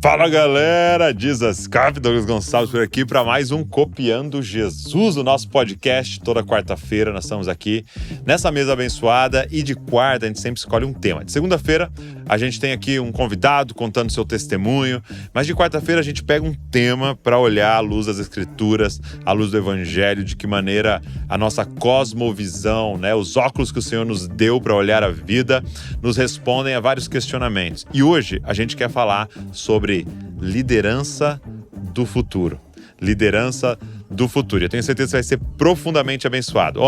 Fala galera, Jesus Cap, Douglas Gonçalves por aqui para mais um Copiando Jesus, o nosso podcast. Toda quarta-feira nós estamos aqui nessa mesa abençoada e de quarta a gente sempre escolhe um tema. De segunda-feira a gente tem aqui um convidado contando seu testemunho, mas de quarta-feira a gente pega um tema para olhar à luz das Escrituras, à luz do Evangelho, de que maneira a nossa cosmovisão, os óculos que o Senhor nos deu para olhar a vida, nos respondem a vários questionamentos. E hoje a gente quer falar sobre liderança do futuro. Liderança do futuro. Eu tenho certeza que você vai ser profundamente abençoado.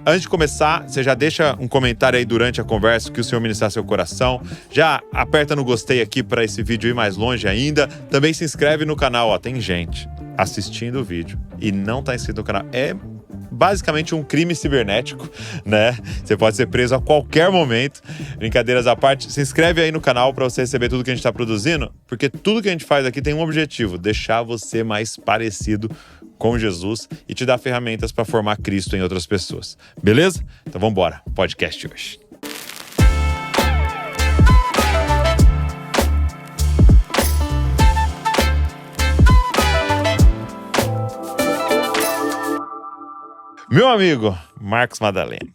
Antes de começar, você já deixa um comentário aí durante a conversa que o Senhor ministrar seu coração. Já aperta no gostei aqui para esse vídeo ir mais longe ainda. Também se inscreve no canal. Tem gente assistindo o vídeo e não está inscrito no canal. É basicamente um crime cibernético, Você pode ser preso a qualquer momento. Brincadeiras à parte, se inscreve aí no canal para você receber tudo que a gente está produzindo, porque tudo que a gente faz aqui tem um objetivo: deixar você mais parecido com Jesus e te dar ferramentas para formar Cristo em outras pessoas. Beleza? Então vamos embora. Podcast hoje. Meu amigo, Marcos Madalena.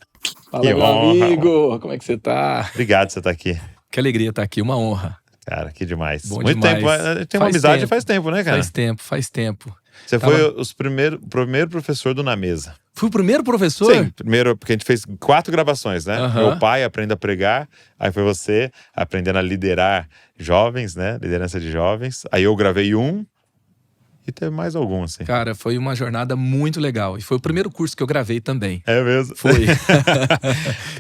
Fala, meu amigo. Como é que você tá? Obrigado por você estar aqui. Que alegria estar aqui, uma honra. Cara, que demais. Bom Muito demais. tempo. Tem uma amizade faz tempo, né, cara? Faz tempo. Você foi o primeiro professor do Na Mesa. Fui o primeiro professor? Sim, primeiro, porque a gente fez 4 gravações, né? Uhum. Meu pai, Aprenda a Pregar. Aí foi você, aprendendo a liderar jovens, Liderança de jovens. Aí eu gravei um. E teve mais algum, assim. Cara, foi uma jornada muito legal. E foi o primeiro curso que eu gravei também. É mesmo? Foi.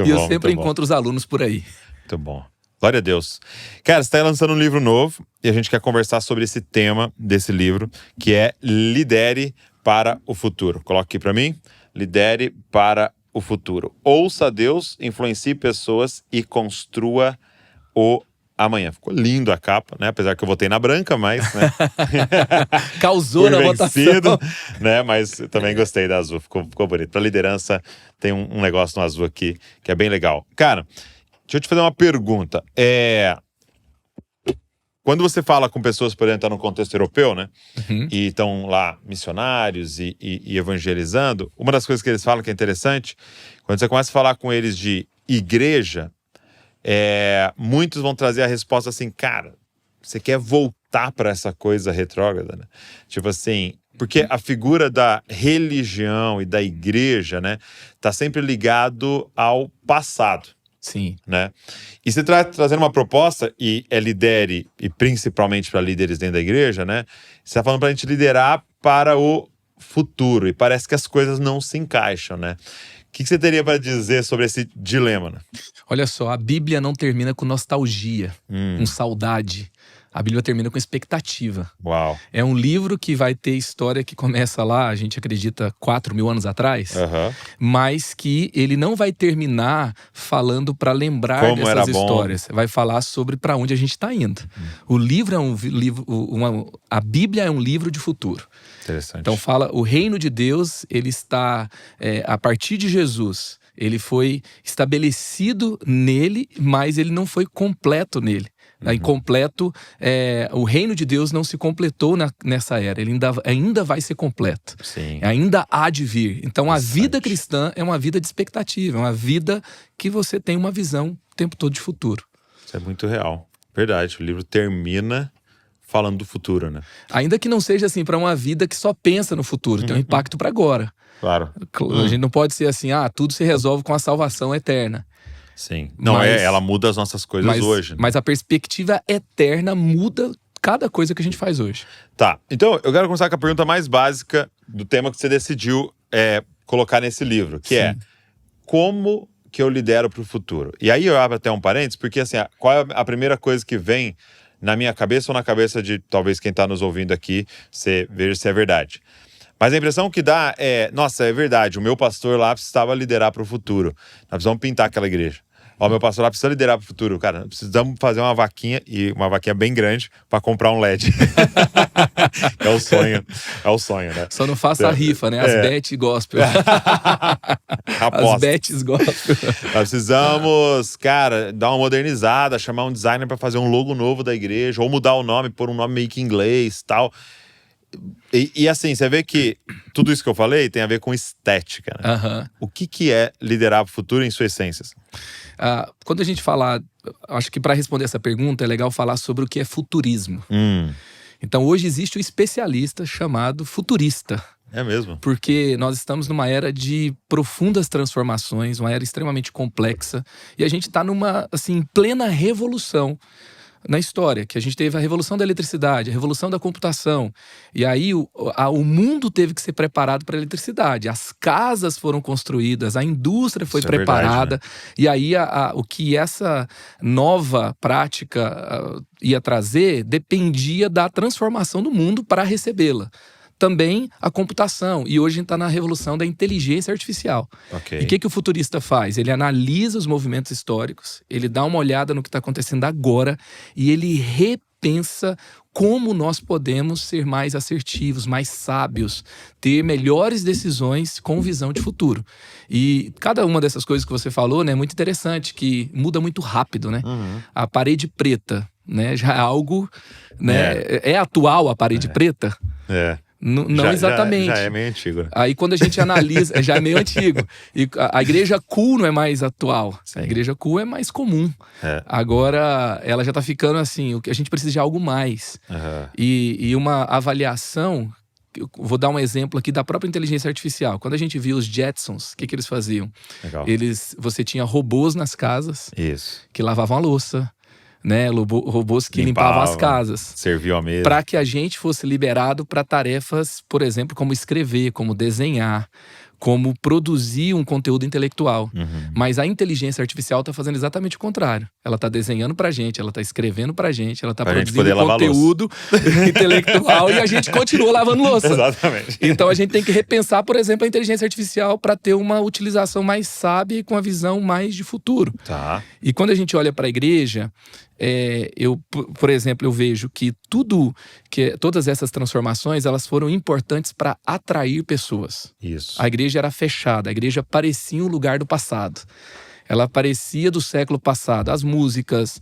E eu sempre encontro os alunos por aí. Muito bom. Glória a Deus. Cara, você está lançando um livro novo e a gente quer conversar sobre esse tema desse livro, que é Lidere para o Futuro. Coloca aqui para mim. Lidere para o Futuro. Ouça a Deus, influencie pessoas e construa o amanhã. Ficou lindo a capa, Apesar que eu votei na branca, mas, Causou na votação. Mas eu também gostei da azul. Ficou bonito. Para liderança, tem um negócio no azul aqui que é bem legal. Cara, deixa eu te fazer uma pergunta. Quando você fala com pessoas, por exemplo, tá no contexto europeu, Uhum. E estão lá missionários e evangelizando, uma das coisas que eles falam que é interessante, quando você começa a falar com eles de igreja, muitos vão trazer a resposta assim: cara, você quer voltar para essa coisa retrógrada, Tipo assim, porque a figura da religião e da igreja, tá sempre ligado ao passado. Sim. E você trazendo uma proposta, e lidere, e principalmente para líderes dentro da igreja, você tá falando para a gente liderar para o futuro, e parece que as coisas não se encaixam, O que você teria para dizer sobre esse dilema, Olha só, a Bíblia não termina com nostalgia, com saudade. A Bíblia termina com expectativa. Uau. É um livro que vai ter história que começa lá, a gente acredita, 4.000 anos atrás. Uhum. Mas que ele não vai terminar falando para lembrar como dessas histórias. Vai falar sobre para onde a gente está indo. O livro é um livro, a Bíblia é um livro de futuro. Interessante. Então fala, o reino de Deus, ele está, a partir de Jesus, ele foi estabelecido nele, mas ele não foi completo nele. Incompleto, o reino de Deus não se completou nessa era. Ele ainda vai ser completo. Sim. Ainda há de vir. Então a vida cristã é uma vida de expectativa. É uma vida que você tem uma visão o tempo todo de futuro. Isso é muito real. Verdade, o livro termina falando do futuro, Ainda que não seja assim para uma vida que só pensa no futuro. Tem um impacto para agora. Claro. A gente não pode ser assim, tudo se resolve com a salvação eterna. Sim. Não, ela muda as nossas coisas hoje. Mas a perspectiva eterna muda cada coisa que a gente faz hoje. Tá, então eu quero começar com a pergunta mais básica do tema que você decidiu colocar nesse livro, que é: como que eu lidero para o futuro? E aí eu abro até um parênteses, porque assim, qual é a primeira coisa que vem na minha cabeça ou na cabeça de talvez quem está nos ouvindo aqui, você veja se é verdade. Mas a impressão que dá é: nossa, é verdade, o meu pastor lá precisava liderar para o futuro. Nós precisamos pintar aquela igreja. Ó, meu pastor lá precisa liderar pro futuro. Cara, precisamos fazer uma vaquinha, e uma vaquinha bem grande, pra comprar um LED. É o sonho. É o sonho, né? Só não faça a rifa, né? As bet gospel. As bets gospel. Nós precisamos, cara, dar uma modernizada, chamar um designer pra fazer um logo novo da igreja, ou mudar o nome, pôr um nome meio que em inglês e tal. E assim, você vê que tudo isso que eu falei tem a ver com estética, né? Uhum. O que é liderar pro futuro em sua essência? Quando a gente fala, acho que para responder essa pergunta é legal falar sobre o que é futurismo. Então hoje existe um especialista chamado futurista. É mesmo? Porque nós estamos numa era de profundas transformações, uma era extremamente complexa, e a gente está numa, assim, plena revolução na história, que a gente teve a revolução da eletricidade, a revolução da computação, e aí o mundo teve que ser preparado para a eletricidade, as casas foram construídas, a indústria foi preparada, verdade, né? E aí o que essa nova prática ia trazer dependia da transformação do mundo para recebê-la. Também a computação, e hoje a gente está na revolução da inteligência artificial. Okay. E o que o futurista faz? Ele analisa os movimentos históricos, ele dá uma olhada no que está acontecendo agora e ele repensa como nós podemos ser mais assertivos, mais sábios, ter melhores decisões com visão de futuro. E cada uma dessas coisas que você falou, né, é muito interessante, que muda muito rápido, né? A parede preta, né, já é algo, né, é atual a parede preta? Não exatamente. Já é meio antigo. Aí quando a gente analisa, já é meio antigo. E a igreja cool não é mais atual. Sim. A igreja cool é mais comum. Agora, ela já tá ficando assim, a gente precisa de algo mais. E uma avaliação, eu vou dar um exemplo aqui da própria inteligência artificial. Quando a gente viu os Jetsons, o que eles faziam? Legal. Você tinha robôs nas casas. Isso. Que lavavam a louça. Né, robôs que limpavam as casas. Serviam a mesa. Para que a gente fosse liberado para tarefas, por exemplo, como escrever, como desenhar, como produzir um conteúdo intelectual. Mas a inteligência artificial está fazendo exatamente o contrário. Ela está desenhando pra gente, ela está escrevendo pra gente, ela está produzindo conteúdo intelectual e a gente continua lavando louça. Exatamente. Então a gente tem que repensar, por exemplo, a inteligência artificial para ter uma utilização mais sábia e com a visão mais de futuro. Tá. E quando a gente olha para a igreja, por exemplo, eu vejo que todas essas transformações, elas foram importantes para atrair pessoas. Isso. A igreja era fechada, a igreja parecia um lugar do passado. Ela parecia do século passado. As músicas,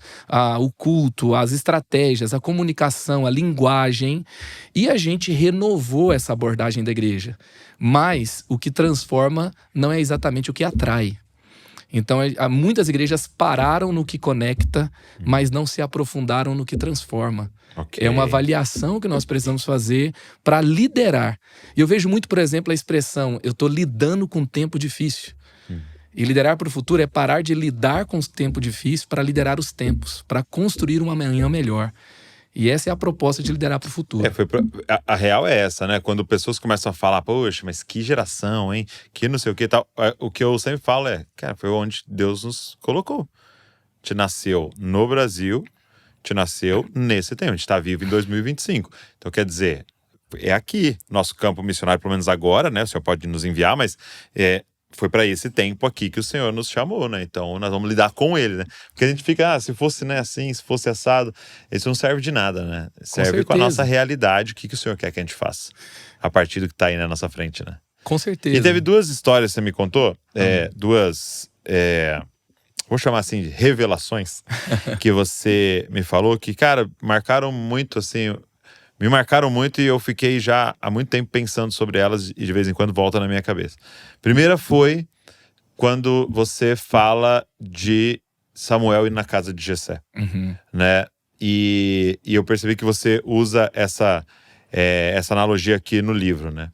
o culto, as estratégias, a comunicação, a linguagem. E a gente renovou essa abordagem da igreja. Mas o que transforma não é exatamente o que atrai. Então, muitas igrejas pararam no que conecta, mas não se aprofundaram no que transforma. Okay. É uma avaliação que nós precisamos fazer para liderar. E eu vejo muito, por exemplo, a expressão, eu estou lidando com um tempo difícil. E liderar para o futuro é parar de lidar com o tempo difícil para liderar os tempos, para construir uma manhã melhor. E essa é a proposta de liderar para o futuro. A real é essa, né? Quando pessoas começam a falar, poxa, mas que geração, hein? Que não sei o que e tal. O que eu sempre falo é, cara, foi onde Deus nos colocou. Te nasceu no Brasil, te nasceu nesse tempo. A gente está vivo em 2025. Então, quer dizer, é aqui. Nosso campo missionário, pelo menos agora, né? O senhor pode nos enviar, mas foi para esse tempo aqui que o Senhor nos chamou, né? Então, nós vamos lidar com ele, né? Porque a gente fica, se fosse, né, assim, se fosse assado, isso não serve de nada, né? Serve com a nossa realidade, o que o Senhor quer que a gente faça a partir do que tá aí na nossa frente, né? Com certeza. E teve duas histórias que você me contou, vou chamar assim de revelações, que você me falou que, cara, marcaram muito, assim, me marcaram muito e eu fiquei já há muito tempo pensando sobre elas e de vez em quando volta na minha cabeça. Primeira foi quando você fala de Samuel ir na casa de Jessé, né? E eu percebi que você usa essa analogia aqui no livro, né?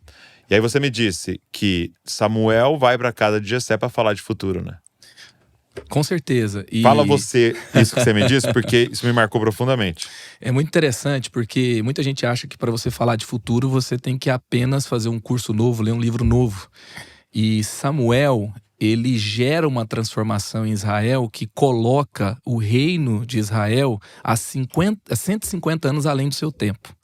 E aí você me disse que Samuel vai para a casa de Jessé para falar de futuro, né? Com certeza. Fala você isso que você me disse, porque isso me marcou profundamente. É muito interessante, porque muita gente acha que para você falar de futuro, você tem que apenas fazer um curso novo, ler um livro novo. E Samuel, ele gera uma transformação em Israel que coloca o reino de Israel a 150 anos além do seu tempo.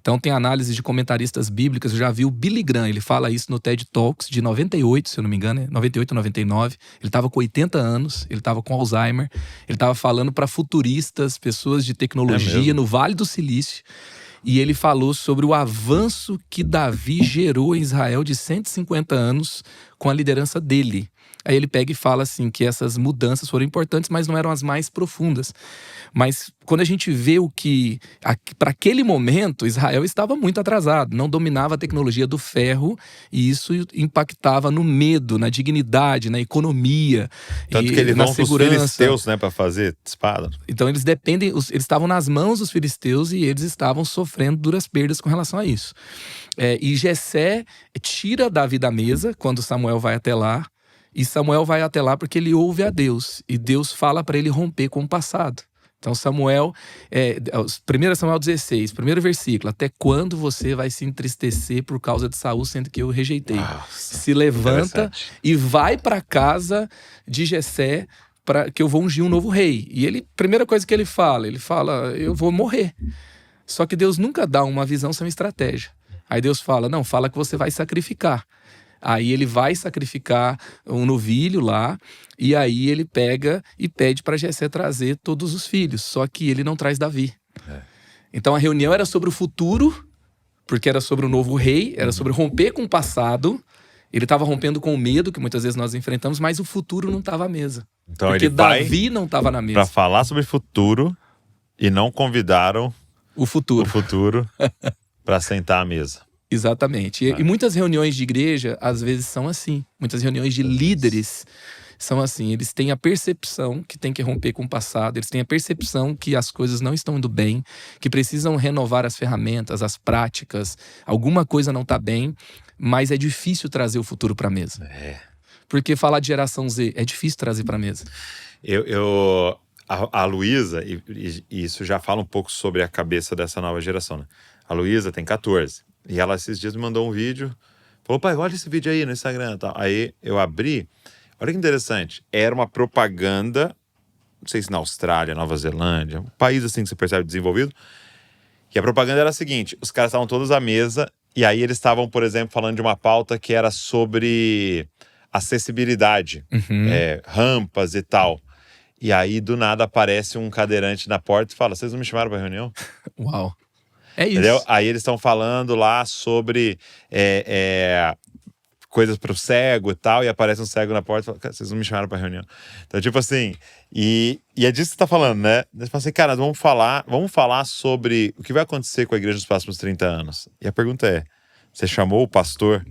Então tem análise de comentaristas bíblicos, eu já vi o Billy Graham, ele fala isso no TED Talks de 98, se eu não me engano, 98 ou 99. Ele estava com 80 anos, ele estava com Alzheimer, ele estava falando para futuristas, pessoas de tecnologia no Vale do Silício. E ele falou sobre o avanço que Davi gerou em Israel de 150 anos com a liderança dele. Aí ele pega e fala assim que essas mudanças foram importantes, mas não eram as mais profundas. Mas quando a gente vê o que, para aquele momento, Israel estava muito atrasado, não dominava a tecnologia do ferro, e isso impactava no medo, na dignidade, na economia, Tanto que eles na vão para os segurança. filisteus, né, para fazer espada. Então eles dependem, eles estavam nas mãos dos filisteus e eles estavam sofrendo duras perdas com relação a isso. E Jessé tira Davi da mesa quando Samuel vai até lá. E Samuel vai até lá porque ele ouve a Deus. E Deus fala para ele romper com o passado. Então Samuel, 1 Samuel 16, primeiro versículo. Até quando você vai se entristecer por causa de Saul, sendo que eu o rejeitei? Nossa, se levanta e vai para casa de Jessé, para que eu vou ungir um novo rei. E ele, primeira coisa que ele fala, eu vou morrer. Só que Deus nunca dá uma visão sem estratégia. Aí Deus fala, não, fala que você vai sacrificar. Aí ele vai sacrificar um novilho lá, e aí ele pega e pede para Jessé trazer todos os filhos, só que ele não traz Davi. Então a reunião era sobre o futuro, porque era sobre o novo rei, era sobre romper com o passado. Ele estava rompendo com o medo, que muitas vezes nós enfrentamos, mas o futuro não estava à mesa. Então porque ele vai Davi não estava na mesa. para falar sobre futuro e não convidaram o futuro para sentar à mesa. Exatamente. E muitas reuniões de igreja, às vezes, são assim. Muitas reuniões de líderes são assim. Eles têm a percepção que tem que romper com o passado. Eles têm a percepção que as coisas não estão indo bem, que precisam renovar as ferramentas, as práticas. Alguma coisa não está bem, mas é difícil trazer o futuro para a mesa. Porque falar de geração Z é difícil trazer para a mesa. A Luísa, e isso já fala um pouco sobre a cabeça dessa nova geração, né? A Luísa tem 14. E ela esses dias me mandou um vídeo. Falou, pai, olha esse vídeo aí no Instagram e tal. Aí eu abri. Olha que interessante. Era uma propaganda, não sei se na Austrália, Nova Zelândia, um país assim que você percebe desenvolvido. E a propaganda era a seguinte. Os caras estavam todos à mesa. E aí eles estavam, por exemplo, falando de uma pauta que era sobre acessibilidade. Rampas e tal. E aí, do nada, aparece um cadeirante na porta e fala, vocês não me chamaram pra reunião? Uau. É isso. Entendeu? Aí eles estão falando lá sobre coisas pro cego e tal, e aparece um cego na porta e fala, vocês não me chamaram pra reunião. Então, tipo assim, e é disso que você tá falando, né? Eles falam assim, cara, vamos falar sobre o que vai acontecer com a igreja nos próximos 30 anos. E a pergunta é, você chamou o pastor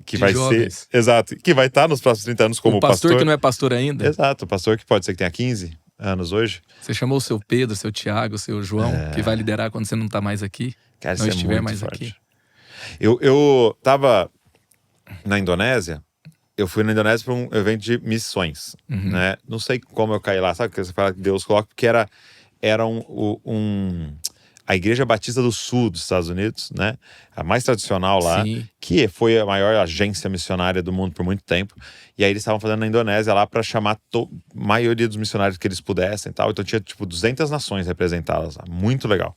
que vai jovens. ser... Exato, que vai estar nos próximos 30 anos como o pastor que não é pastor ainda? Exato, o pastor que pode ser que tenha 15 anos hoje. Você chamou o seu Pedro, seu Tiago, seu João, que vai liderar quando você não tá mais aqui, cara, não estiver mais forte. aqui. Eu tava na Indonésia, eu fui na Indonésia para um evento de missões, né? Não sei como eu caí lá, sabe? Que você fala que Deus coloca, porque era a Igreja Batista do Sul dos Estados Unidos, né? A mais tradicional lá, Sim. que foi a maior agência missionária do mundo por muito tempo. E aí eles estavam fazendo na Indonésia lá para chamar a maioria dos missionários que eles pudessem e tal. Então tinha tipo 200 nações representadas lá, muito legal.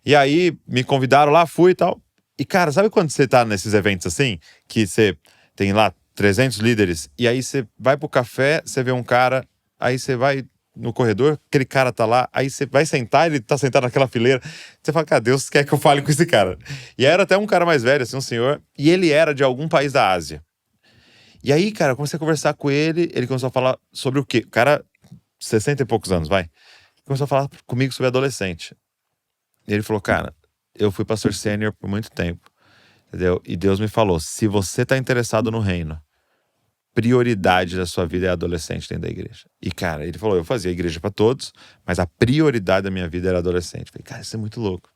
E aí me convidaram lá, fui e tal. E cara, sabe quando você tá nesses eventos assim, que você tem lá 300 líderes, e aí você vai pro café, você vê um cara, aí você vai no corredor, aquele cara tá lá, aí você vai sentar, ele tá sentado naquela fileira, você fala, cara, Deus quer que eu fale com esse cara. E era até um cara mais velho, assim, um senhor, e ele era de algum país da Ásia. E aí, cara, eu comecei a conversar com ele, ele começou a falar sobre o quê? O cara, 60 e poucos anos, vai. Começou a falar comigo sobre adolescente. E ele falou, cara, eu fui pastor sênior por muito tempo, entendeu? E Deus me falou, se você tá interessado no reino, prioridade da sua vida é adolescente dentro da igreja. E, cara, ele falou, eu fazia igreja pra todos, mas a prioridade da minha vida era adolescente. Eu falei, cara, isso é muito louco.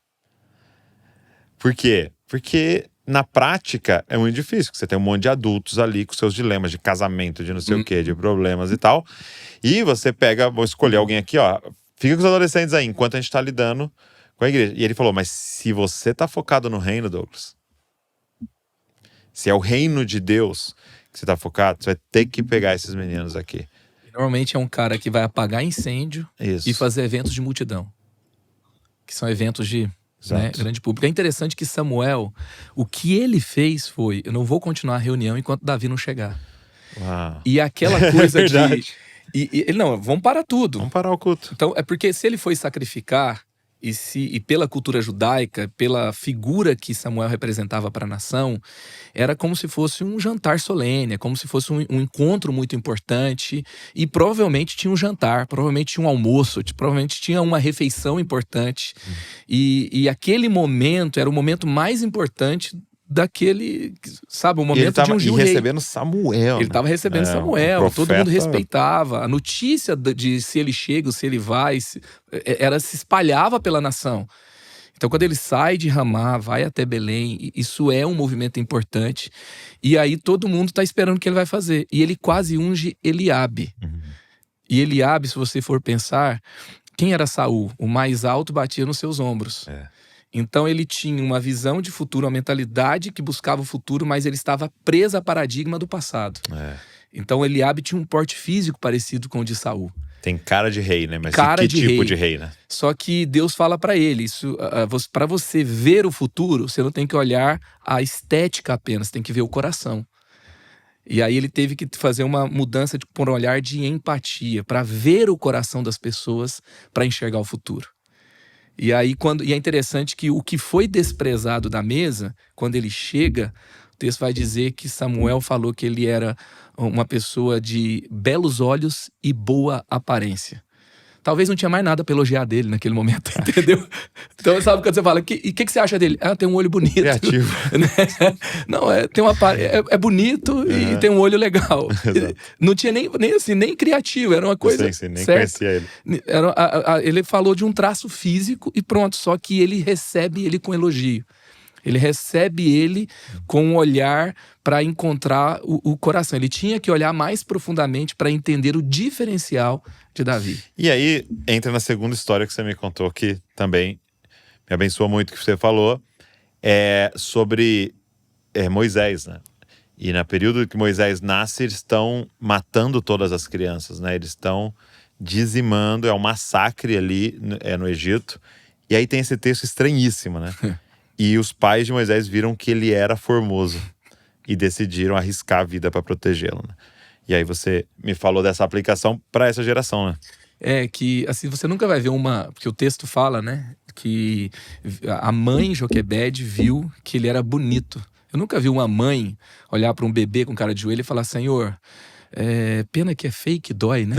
Por quê? Porque na prática é muito difícil, porque você tem um monte de adultos ali com seus dilemas de casamento, de não sei o quê, de problemas e tal. E você pega, vou escolher alguém aqui, ó, fica com os adolescentes aí, enquanto a gente tá lidando com a igreja. E ele falou, mas se você tá focado no reino, Douglas, se é o reino de Deus que você tá focado, você vai ter que pegar esses meninos aqui. Normalmente é um cara que vai apagar incêndio Isso. e fazer eventos de multidão. Que são eventos de grande público. É interessante que Samuel, o que ele fez foi: eu não vou continuar a reunião enquanto Davi não chegar. Uau. E aquela coisa Verdade. Não, vamos parar tudo. Vamos parar o culto. Então, é porque se ele foi sacrificar, e pela cultura judaica, pela figura que Samuel representava para a nação, era como se fosse um jantar solene, como se fosse um encontro muito importante, e provavelmente tinha um jantar, provavelmente tinha um almoço, provavelmente tinha uma refeição importante, e aquele momento era o momento mais importante daquele, sabe, o momento de ungir o rei. recebendo Samuel. Ele estava recebendo Samuel, profeta. todo mundo respeitava. A notícia de se ele chega, se ele vai, se espalhava pela nação. Então, quando ele sai de Ramá, vai até Belém, isso é um movimento importante. E aí todo mundo está esperando o que ele vai fazer. E ele quase unge Eliabe. E Eliabe, se você for pensar, quem era Saul? O mais alto batia nos seus ombros. Então ele tinha uma visão de futuro, uma mentalidade que buscava o futuro, mas ele estava preso a paradigma do passado. Então Eliabe tinha um porte físico parecido com o de Saul. Tem cara de rei, né? Mas cara que tipo de rei, né? Só que Deus fala para ele, para você ver o futuro, você não tem que olhar a estética apenas, tem que ver o coração. E aí ele teve que fazer uma mudança por um olhar de empatia, para ver o coração das pessoas, para enxergar o futuro. E aí é interessante que o que foi desprezado da mesa, quando ele chega, o texto vai dizer que Samuel falou que ele era uma pessoa de belos olhos e boa aparência. Talvez não tinha mais nada pra elogiar dele naquele momento, entendeu? Então, sabe quando você fala, o que você acha dele? Ah, tem um olho bonito. Criativo. Não, é bonito e tem um olho legal. Não tinha nem criativo, era uma coisa Sim, nem certa. conhecia ele. Ele falou de um traço físico e pronto, só que ele recebe ele com elogio. Ele recebe ele com um olhar para encontrar o coração. Ele tinha que olhar mais profundamente para entender o diferencial de Davi. E aí, entra na segunda história que você me contou, que também me abençoa muito, que você falou, sobre Moisés, né? E no período que Moisés nasce, eles estão matando todas as crianças, né? Eles estão dizimando, é um massacre ali no Egito. E aí tem esse texto estranhíssimo, né? E os pais de Moisés viram que ele era formoso e decidiram arriscar a vida para protegê-lo, né? E aí você me falou dessa aplicação para essa geração, né? Que assim, você nunca vai ver porque o texto fala, né, que a mãe Joquebede viu que ele era bonito. Eu nunca vi uma mãe olhar para um bebê com cara de joelho e falar: Senhor, pena que é feio que dói, né?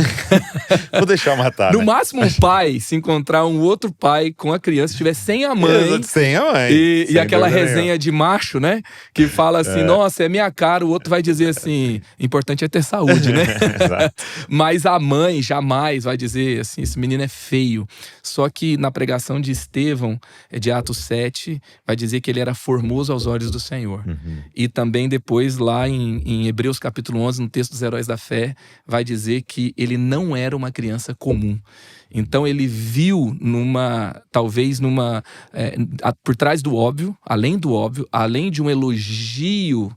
Vou deixar matar, No né? máximo um pai, se encontrar um outro pai com a criança, estiver sem a mãe. Sem a mãe. E aquela resenha de macho, né? Que fala assim, nossa, é minha cara. O outro vai dizer assim, importante é ter saúde, né? Exato. Mas a mãe jamais vai dizer assim, esse menino é feio. Só que na pregação de Estevão, de Atos 7, vai dizer que ele era formoso aos olhos do Senhor. E também depois lá em Hebreus capítulo 11, no texto dos Heróis da Fé, vai dizer que ele não era uma criança comum. Então ele viu por trás do óbvio, além do óbvio, além de um elogio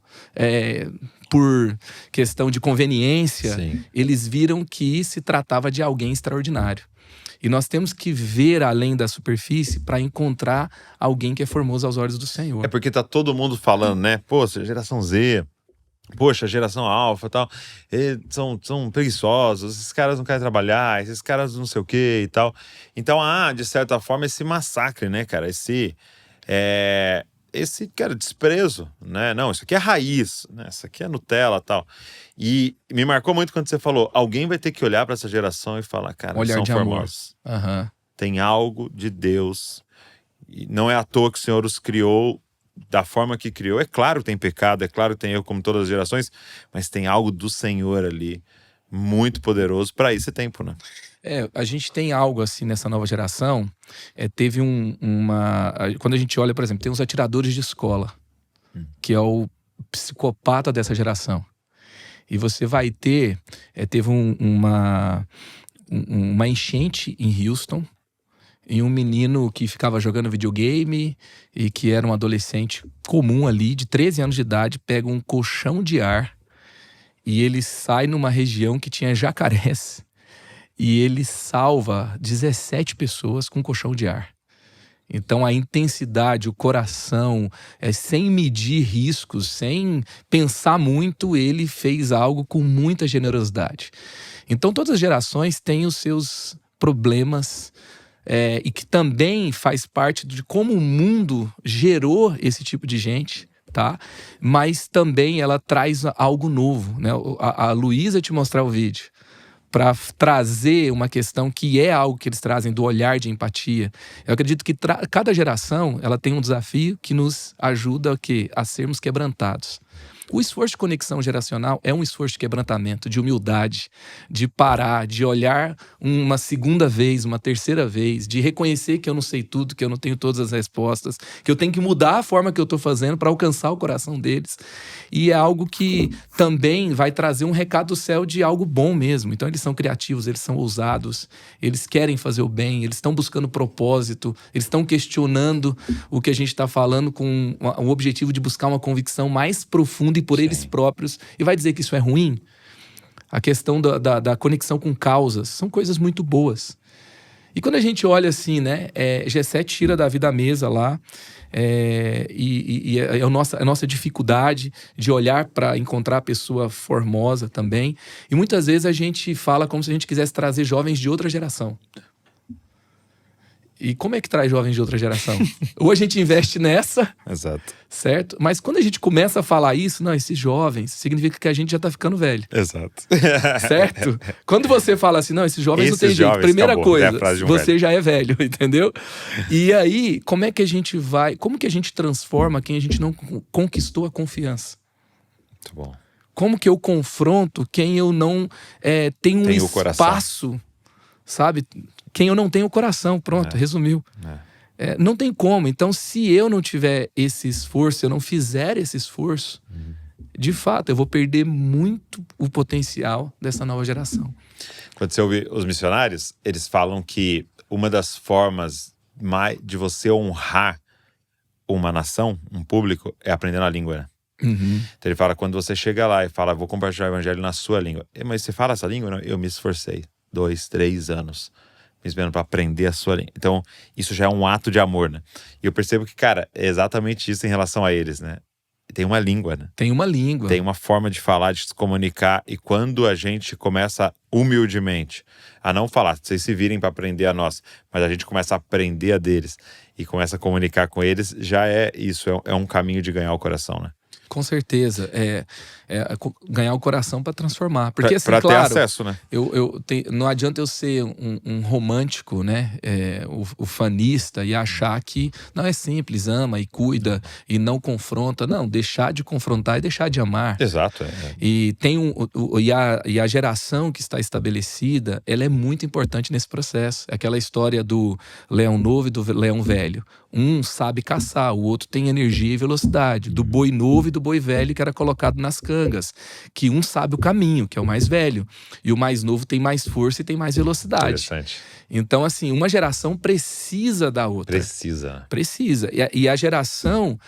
por questão de conveniência, Sim. eles viram que se tratava de alguém extraordinário. E nós temos que ver além da superfície para encontrar alguém que é formoso aos olhos do Senhor. É porque tá todo mundo falando, né? Pô, geração Z, poxa, geração alfa e tal, são preguiçosos, esses caras não querem trabalhar, esses caras não sei o que e tal. Então, de certa forma, esse massacre, né, cara? Esse cara, desprezo, né? Não, isso aqui é raiz, né? Isso aqui é Nutella e tal. E me marcou muito quando você falou, alguém vai ter que olhar para essa geração e falar, cara, Olhar são de formosos. amor. Tem algo de Deus. E não é à toa que o Senhor os criou da forma que criou. É claro que tem pecado, é claro que tem erro como todas as gerações, mas tem algo do Senhor ali muito poderoso para esse tempo, né? A gente tem algo assim nessa nova geração. Teve quando a gente olha, por exemplo, tem os atiradores de escola, que é o psicopata dessa geração. E você vai teve uma enchente em Houston, em um menino que ficava jogando videogame e que era um adolescente comum ali, de 13 anos de idade, pega um colchão de ar e ele sai numa região que tinha jacarés e ele salva 17 pessoas com colchão de ar. Então a intensidade, o coração, sem medir riscos, sem pensar muito, ele fez algo com muita generosidade. Então todas as gerações têm os seus problemas, e que também faz parte de como o mundo gerou esse tipo de gente, tá? Mas também ela traz algo novo, né? A Luísa te mostrar o vídeo para trazer uma questão que é algo que eles trazem do olhar de empatia. Eu acredito que cada geração ela tem um desafio que nos ajuda a sermos quebrantados. O esforço de conexão geracional é um esforço de quebrantamento, de humildade, de parar, de olhar uma segunda vez, uma terceira vez, de reconhecer que eu não sei tudo, que eu não tenho todas as respostas, que eu tenho que mudar a forma que eu estou fazendo para alcançar o coração deles. E é algo que também vai trazer um recado do céu de algo bom mesmo. Então eles são criativos, eles são ousados, eles querem fazer o bem, eles estão buscando propósito, eles estão questionando o que a gente está falando com o objetivo de buscar uma convicção mais profunda e por eles próprios, e vai dizer que isso é ruim? A questão da conexão com causas, são coisas muito boas. E quando a gente olha assim, né, G7 tira Davi da mesa lá, e a nossa dificuldade de olhar para encontrar a pessoa formosa também, e muitas vezes a gente fala como se a gente quisesse trazer jovens de outra geração. E como é que traz jovens de outra geração? Ou a gente investe nessa, Exato. Certo? Mas quando a gente começa a falar isso, não, esses jovens, significa que a gente já tá ficando velho. Exato. Certo? Quando você fala assim, não, esses jovens não tem jeito. Primeira coisa, você já é velho, entendeu? E aí, como é que a gente vai, como que a gente transforma quem a gente não conquistou a confiança? Muito bom. Como que eu confronto quem eu não tenho um espaço, sabe? Quem eu não tenho o coração, pronto, resumiu. Não tem como. Então, se eu não tiver esse esforço, se eu não fizer esse esforço, de fato, eu vou perder muito o potencial dessa nova geração. Quando você ouve os missionários, eles falam que uma das formas de você honrar uma nação, um público, é aprendendo a língua, né? Uhum. Então ele fala, quando você chega lá e fala, vou compartilhar o evangelho na sua língua. Mas você fala essa língua? Não? Eu me esforcei 2, 3 anos me esperando para aprender a sua língua. Então, isso já é um ato de amor, né? E eu percebo que, cara, é exatamente isso em relação a eles, né? Tem uma língua, né? Tem uma língua. Tem uma forma de falar, de se comunicar. E quando a gente começa humildemente a não falar, vocês se virem para aprender a nossa, mas a gente começa a aprender a deles e começa a comunicar com eles, já é isso, é um caminho de ganhar o coração, né? Com certeza, ganhar o coração para transformar. Porque assim, pra claro, ter acesso, né? não adianta eu ser um romântico, né? O fanista e achar que não é simples, ama e cuida e não confronta. Não, deixar de confrontar e deixar de amar. Exato. E a geração que está estabelecida, ela é muito importante nesse processo. É aquela história do leão novo e do leão velho. Um sabe caçar, o outro tem energia e velocidade. Do boi novo e do boi velho que era colocado nas cangas. Que um sabe o caminho, que é o mais velho. E o mais novo tem mais força e tem mais velocidade. Interessante. Então, assim, uma geração precisa da outra. Precisa. E a geração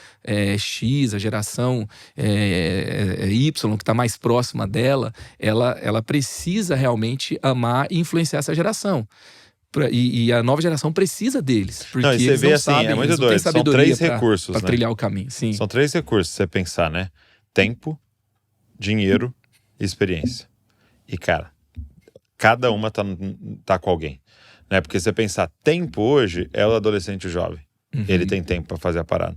X, a geração Y, que está mais próxima dela, ela precisa realmente amar e influenciar essa geração. E a nova geração precisa deles. Porque não, e você eles vê não assim, sabem, é muito eles não doido. têm sabedoria São 3 recursos, para trilhar o caminho. Sim. São 3 recursos, você pensar, né? Tempo, dinheiro e experiência. E, cara, cada uma tá com alguém. Né? Porque você pensar, tempo hoje é o adolescente jovem. Uhum. Ele tem tempo para fazer a parada.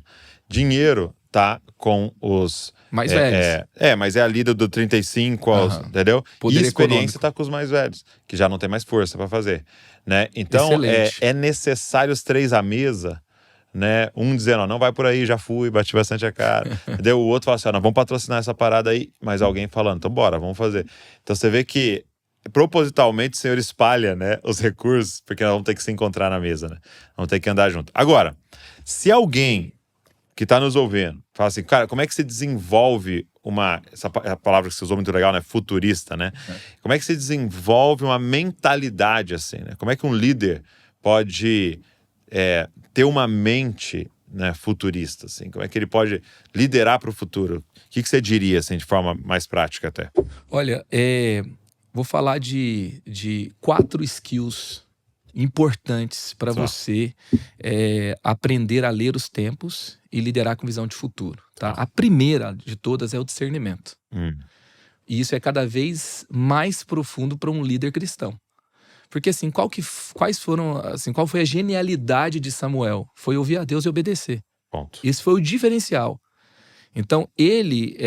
Dinheiro tá com os mais velhos. Mas é a lida do 35 aos, entendeu? Poder e experiência econômico. tá com os mais velhos, que já não tem mais força para fazer. Né? Então, é necessário os 3 à mesa, né? Um dizendo, não vai por aí, já fui, bati bastante a cara. Entendeu? O outro fala assim, não, vamos patrocinar essa parada aí. Mas alguém falando, então bora, vamos fazer. Então você vê que propositalmente o Senhor espalha, né, os recursos, porque nós vamos ter que se encontrar na mesa, né? Vamos ter que andar junto. Agora, se alguém que está nos ouvindo fala assim, cara, como é que se desenvolve essa palavra que você usou muito legal, né? Futurista, né? Como é que se desenvolve uma mentalidade assim, né? Como é que um líder pode ter uma mente né, futurista, assim? Como é que ele pode liderar para o futuro? O que você diria, assim, de forma mais prática até? Olha, vou falar de 4 skills importantes para você aprender a ler os tempos e liderar com visão de futuro, tá? A primeira de todas é o discernimento. E isso é cada vez mais profundo para um líder cristão. Porque assim, qual foi a genialidade de Samuel? Foi ouvir a Deus e obedecer. Ponto. Esse foi o diferencial. Então ele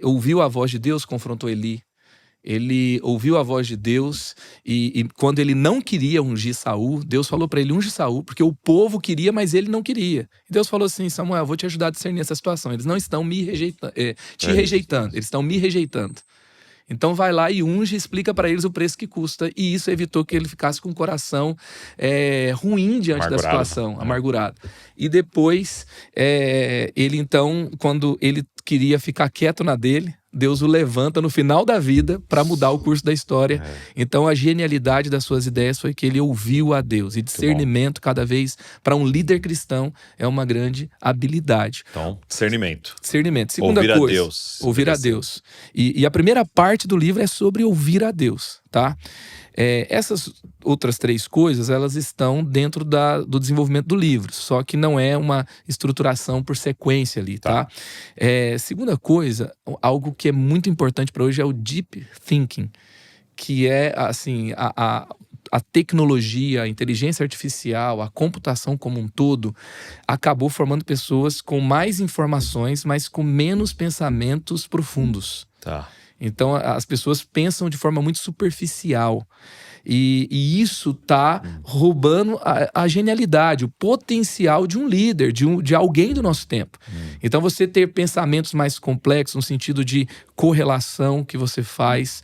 ouviu a voz de Deus, confrontou Eli. Ele ouviu a voz de Deus e quando ele não queria ungir Saul, Deus falou para ele: unge Saul, porque o povo queria, mas ele não queria. E Deus falou assim: Samuel, eu vou te ajudar a discernir essa situação. Eles não estão te rejeitando, eles estão me rejeitando. Então vai lá e unge e explica para eles o preço que custa. E isso evitou que ele ficasse com o coração ruim diante da situação, amargurado. E depois, ele então, quando ele queria ficar quieto na dele, Deus o levanta no final da vida para mudar o curso da história. Então a genialidade das suas ideias foi que ele ouviu a Deus. E discernimento, cada vez, para um líder cristão, é uma grande habilidade. Então, discernimento. Segunda ouvir coisa, a Deus. Ouvir a Deus. E a primeira parte do livro é sobre ouvir a Deus, tá? Essas outras 3 coisas, elas estão dentro do desenvolvimento do livro, só que não é uma estruturação por sequência ali, tá? Segunda coisa, algo que é muito importante para hoje é o deep thinking, que é assim, a tecnologia, a inteligência artificial, a computação como um todo, acabou formando pessoas com mais informações, mas com menos pensamentos profundos. Tá. Então as pessoas pensam de forma muito superficial. E isso tá roubando a genialidade, o potencial de um líder, de alguém do nosso tempo. Então você ter pensamentos mais complexos no sentido de correlação que você faz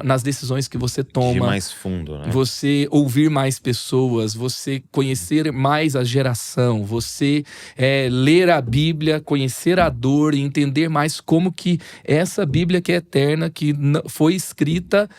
nas decisões que você toma. De mais fundo, né? Você ouvir mais pessoas, você conhecer mais a geração, você ler a Bíblia, conhecer a dor e entender mais como que essa Bíblia que é eterna, que foi escrita,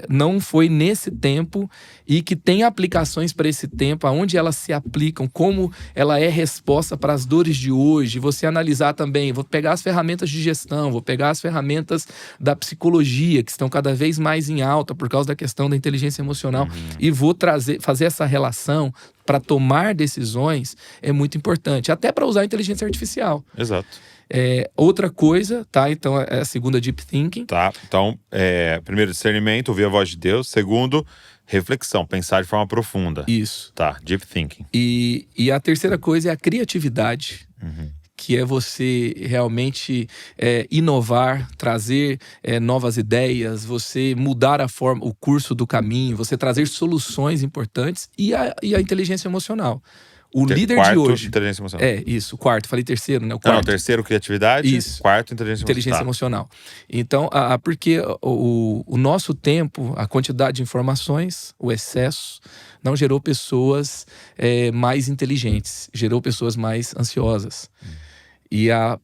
não foi nesse tempo e que tem aplicações para esse tempo, aonde elas se aplicam, como ela é resposta para as dores de hoje. Você analisar também, vou pegar as ferramentas de gestão, vou pegar as ferramentas da psicologia, que estão cada vez mais em alta por causa da questão da inteligência emocional, e vou fazer essa relação para tomar decisões. É muito importante, até para usar a inteligência artificial. Exato. Outra coisa, tá? Então é a segunda, deep thinking. Tá, então, primeiro, discernimento, ouvir a voz de Deus. Segundo, reflexão, pensar de forma profunda. Isso. Tá, deep thinking. E a terceira coisa é a criatividade. Que é você realmente inovar, trazer novas ideias, você mudar o curso do caminho, você trazer soluções importantes e a inteligência emocional. O líder quarto, de hoje. Inteligência emocional. Isso, o quarto. Falei terceiro, né? O quarto. Não, terceiro, criatividade. Isso. Quarto, inteligência emocional. Então, porque o nosso tempo, a quantidade de informações, o excesso, não gerou pessoas mais inteligentes, gerou pessoas mais ansiosas. E a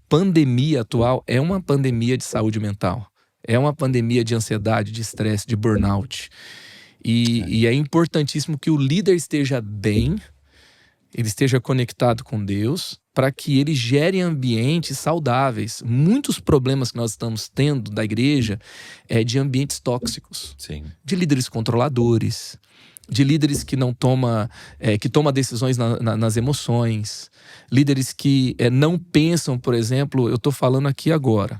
pandemia atual é uma pandemia de saúde mental. É uma pandemia de ansiedade, de estresse, de burnout. E é importantíssimo que o líder esteja bem, ele esteja conectado com Deus, para que ele gere ambientes saudáveis. Muitos problemas que nós estamos tendo da igreja é de ambientes tóxicos. Sim. De líderes controladores, de líderes que não que toma decisões nas emoções, líderes que não pensam, por exemplo, eu estou falando aqui agora.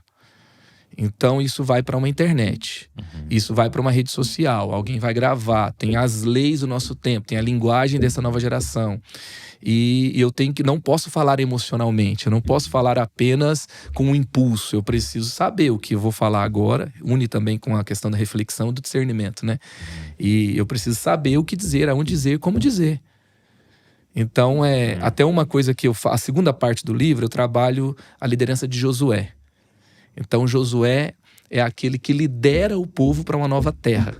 Então isso vai para uma internet, isso vai para uma rede social, alguém vai gravar, tem as leis do nosso tempo, tem a linguagem dessa nova geração. E eu não posso falar emocionalmente, eu não posso falar apenas com um impulso, eu preciso saber o que eu vou falar agora, une também com a questão da reflexão e do discernimento, né? E eu preciso saber o que dizer, aonde dizer, como dizer. Então, até uma coisa que a segunda parte do livro, eu trabalho a liderança de Josué. Então, Josué é aquele que lidera o povo para uma nova terra.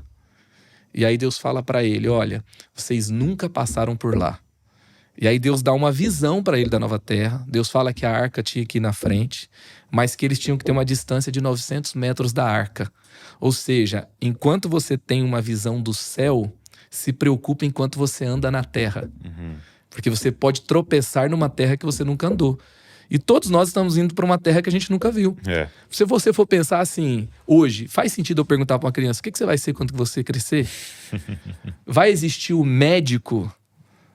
E aí Deus fala para ele, olha, vocês nunca passaram por lá. E aí Deus dá uma visão para ele da nova terra. Deus fala que a arca tinha que ir na frente, mas que eles tinham que ter uma distância de 900 metros da arca. Ou seja, enquanto você tem uma visão do céu, se preocupe enquanto você anda na terra. Porque você pode tropeçar numa terra que você nunca andou. E todos nós estamos indo para uma terra que a gente nunca viu. Se você for pensar assim, hoje, faz sentido eu perguntar para uma criança, o que você vai ser quando você crescer? Vai existir o médico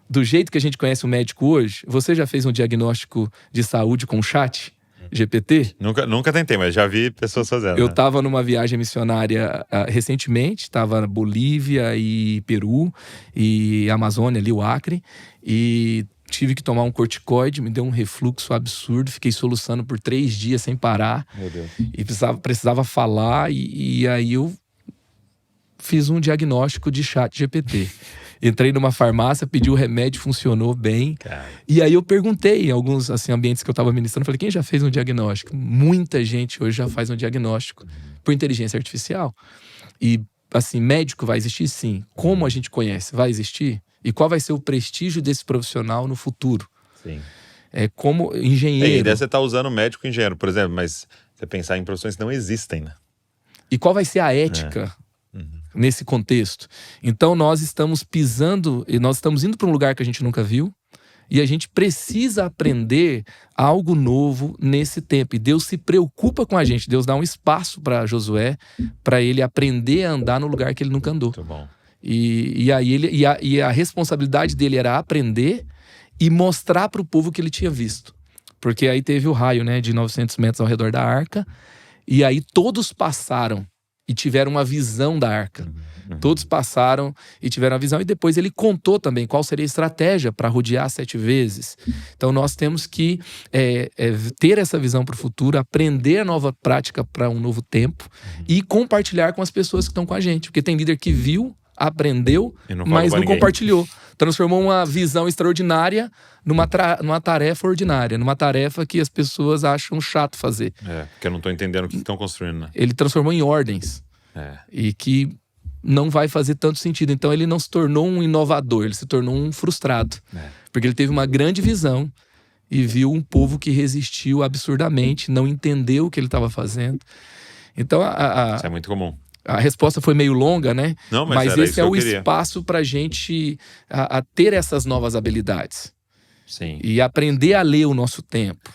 do jeito que a gente conhece o médico hoje? Você já fez um diagnóstico de saúde com o chat GPT? Nunca tentei, mas já vi pessoas fazendo. Eu estava numa viagem missionária recentemente, estava na Bolívia e Peru e Amazônia, ali o Acre, e tive que tomar um corticoide, me deu um refluxo absurdo, fiquei soluçando por 3 dias sem parar. Meu Deus. E precisava falar, e aí eu fiz um diagnóstico de chat GPT. Entrei numa farmácia, pedi o remédio, funcionou bem. Cara. E aí eu perguntei em alguns ambientes que eu estava ministrando, falei, quem já fez um diagnóstico? Muita gente hoje já faz um diagnóstico por inteligência artificial. E assim, médico vai existir? Sim. Como a gente conhece? Vai existir? E qual vai ser o prestígio desse profissional no futuro? Sim. Como engenheiro. E daí você está usando médico e engenheiro, por exemplo, mas você pensar em profissões que não existem, né? E qual vai ser a ética nesse contexto? Então nós estamos pisando, e nós estamos indo para um lugar que a gente nunca viu, e a gente precisa aprender algo novo nesse tempo. E Deus se preocupa com a gente. Deus dá um espaço para Josué, para ele aprender a andar no lugar que ele nunca andou. Muito bom. E a responsabilidade dele era aprender e mostrar para o povo que ele tinha visto. Porque aí teve o raio, né, de 900 metros ao redor da arca. E aí todos passaram e tiveram uma visão da arca. Todos passaram e tiveram a visão. E depois ele contou também qual seria a estratégia para rodear 7 vezes. Então nós temos que ter essa visão para o futuro, aprender a nova prática para um novo tempo e compartilhar com as pessoas que estão com a gente. Porque tem líder que viu, aprendeu, mas não compartilhou. Transformou uma visão extraordinária numa tarefa ordinária, numa tarefa que as pessoas acham chato fazer. Porque eu não estou entendendo o que estão construindo, né? Ele transformou em ordens. E que não vai fazer tanto sentido. Então ele não se tornou um inovador, ele se tornou um frustrado. Porque ele teve uma grande visão e viu um povo que resistiu absurdamente, não entendeu o que ele estava fazendo. Então isso é muito comum. A resposta foi meio longa, né? Não, mas esse é o espaço para a gente ter essas novas habilidades. Sim. E aprender a ler o nosso tempo.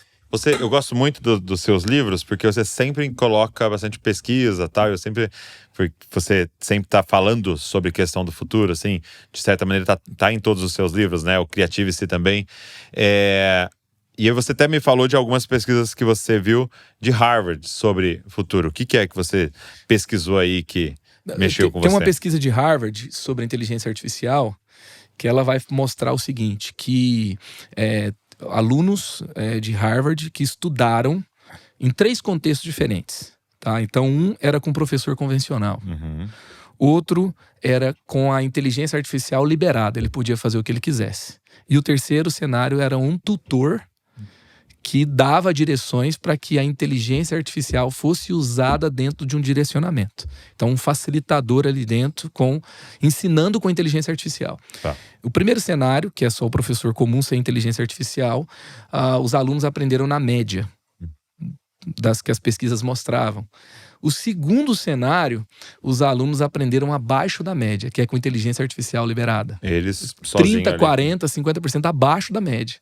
Eu gosto muito dos seus livros, porque você sempre coloca bastante pesquisa, tal. Você sempre está falando sobre questão do futuro, assim, de certa maneira tá em todos os seus livros, né? O Creativity também. E aí você até me falou de algumas pesquisas que você viu de Harvard sobre futuro. O que é que você pesquisou aí que mexeu com você? Tem uma pesquisa de Harvard sobre inteligência artificial que ela vai mostrar o seguinte, que alunos de Harvard que estudaram em 3 contextos diferentes. Tá? Então, um era com professor convencional. Outro era com a inteligência artificial liberada, ele podia fazer o que ele quisesse. E o terceiro cenário era um tutor que dava direções para que a inteligência artificial fosse usada dentro de um direcionamento. Então, um facilitador ali dentro, ensinando com inteligência artificial. Tá. O primeiro cenário, que é só o professor comum sem inteligência artificial, os alunos aprenderam na média das que as pesquisas mostravam. O segundo cenário, os alunos aprenderam abaixo da média, que é com inteligência artificial liberada. Eles sozinhos 30, 40, 50% abaixo da média.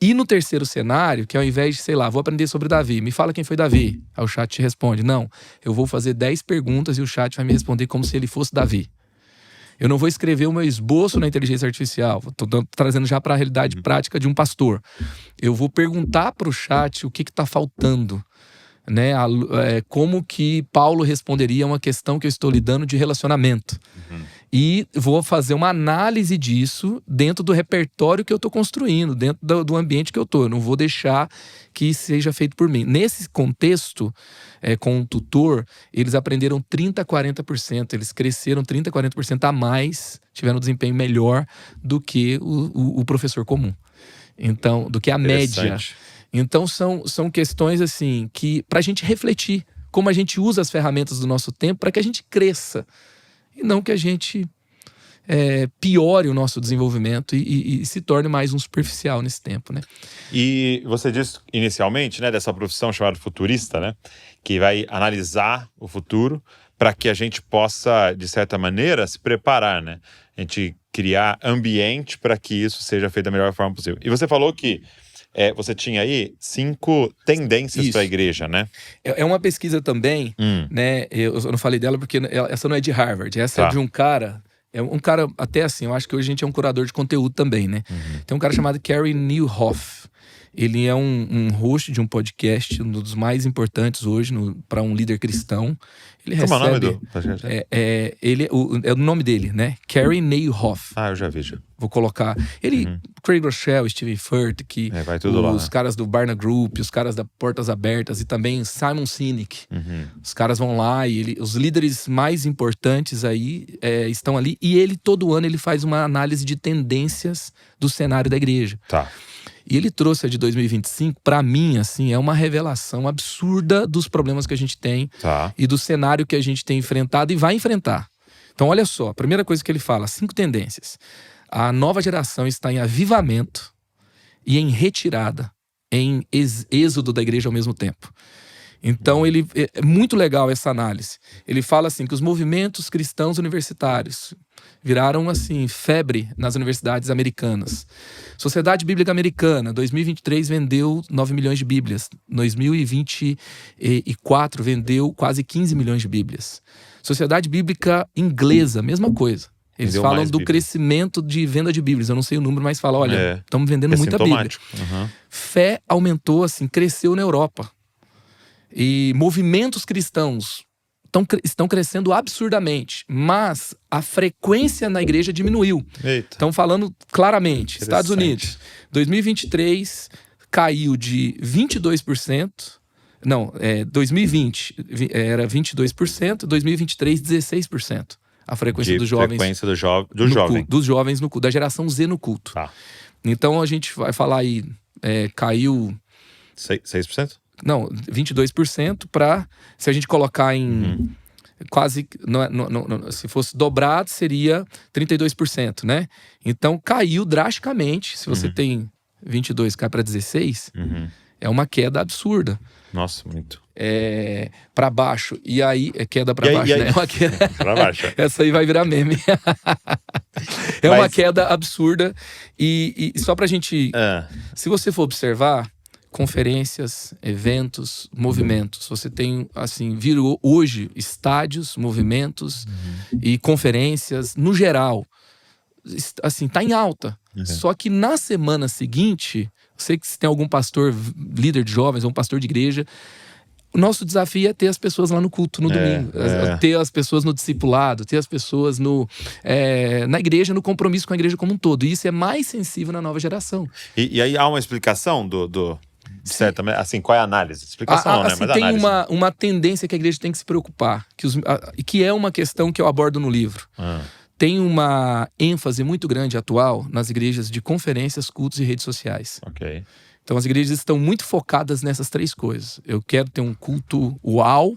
E no terceiro cenário, que ao invés de, sei lá, vou aprender sobre Davi, me fala quem foi Davi. Aí o chat te responde, não, eu vou fazer 10 perguntas e o chat vai me responder como se ele fosse Davi. Eu não vou escrever o meu esboço na inteligência artificial, estou trazendo já para a realidade prática de um pastor. Eu vou perguntar para o chat o que está faltando. Né? Como que Paulo responderia a uma questão que eu estou lidando de relacionamento. E vou fazer uma análise disso dentro do repertório que eu estou construindo, dentro do ambiente que eu estou. Eu não vou deixar que seja feito por mim. Nesse contexto, com um tutor, eles aprenderam 30% a 40%. Eles cresceram 30% a 40% a mais, tiveram um desempenho melhor do que o professor comum. Então, do que a média. Então, são questões assim que para a gente refletir como a gente usa as ferramentas do nosso tempo para que a gente cresça. E não que a gente piore o nosso desenvolvimento e se torne mais um superficial nesse tempo, né? E você disse inicialmente, né, dessa profissão chamada futurista, né? Que vai analisar o futuro para que a gente possa, de certa maneira, se preparar, né? a gente criar ambiente para que isso seja feito da melhor forma possível. E você falou que você tinha aí 5 tendências para a igreja, né? É uma pesquisa também, né? Eu não falei dela porque essa não é de Harvard, essa é de um cara. É um cara, até assim, eu acho que hoje a gente é um curador de conteúdo também, né? Tem um cara chamado Carey Nieuwhof. Ele é um host de um podcast, um dos mais importantes hoje para um líder cristão. Ele Como recebe. é o nome do podcast? É o nome dele, né? Carey Nieuwhof. Ah, eu já vi. Já. Vou colocar. Ele, Craig Rochelle, Steve Furtick, vai tudo lá, os caras do Barna Group, os caras da Portas Abertas e também Simon Sinek. Os caras vão lá e os líderes mais importantes aí estão ali. E ele, todo ano, ele faz uma análise de tendências do cenário da igreja. Tá. E ele trouxe a de 2025, para mim, assim, é uma revelação absurda dos problemas que a gente tem e do cenário que a gente tem enfrentado e vai enfrentar. Então, olha só, a primeira coisa que ele fala, 5 tendências. A nova geração está em avivamento e em retirada, em êxodo da igreja ao mesmo tempo. Então, é muito legal essa análise. Ele fala assim que os movimentos cristãos universitários viraram, assim, febre nas universidades americanas. Sociedade Bíblica Americana, 2023 vendeu 9 milhões de bíblias. 2024 vendeu quase 15 milhões de bíblias. Sociedade Bíblica Inglesa, mesma coisa. Eles falam do crescimento de venda de bíblias. Eu não sei o número, mas falam, olha, estamos vendendo muita bíblia. Fé aumentou, assim, cresceu na Europa. E movimentos cristãos estão crescendo absurdamente, mas a frequência na igreja diminuiu. Estão falando claramente. Estados Unidos, 2023 caiu de 22%. Não, 2020 era 22%, 2023 16%. A frequência dos jovens. Frequência dos jovens no culto, da geração Z no culto. Então a gente vai falar aí, caiu 6%? Não, 22% para, se a gente colocar em quase, se fosse dobrado, seria 32%, né? Então caiu drasticamente. Se você tem 22, cai para 16, é uma queda absurda. Nossa, muito. Para baixo. E aí, queda para baixo, né? É uma queda... Para baixo. Essa aí vai virar meme. Uma queda absurda. E só pra gente... Se você for observar, conferências, eventos, movimentos. Você tem, assim, virou hoje estádios, movimentos e conferências, no geral, assim, tá em alta. Só que na semana seguinte, sei que se tem algum pastor, líder de jovens, ou um pastor de igreja, o nosso desafio é ter as pessoas lá no culto, no domingo. Ter as pessoas no discipulado, ter as pessoas na igreja, no compromisso com a igreja como um todo. E isso é mais sensível na nova geração. E aí há uma explicação certo, assim, qual é a análise? Explicação, né? Assim, Mas tem análise. uma tendência que a igreja tem que se preocupar, que é uma questão que eu abordo no livro. Tem uma ênfase muito grande atual nas igrejas de conferências, cultos e redes sociais. Então as igrejas estão muito focadas nessas 3 coisas. Eu quero ter um culto uau.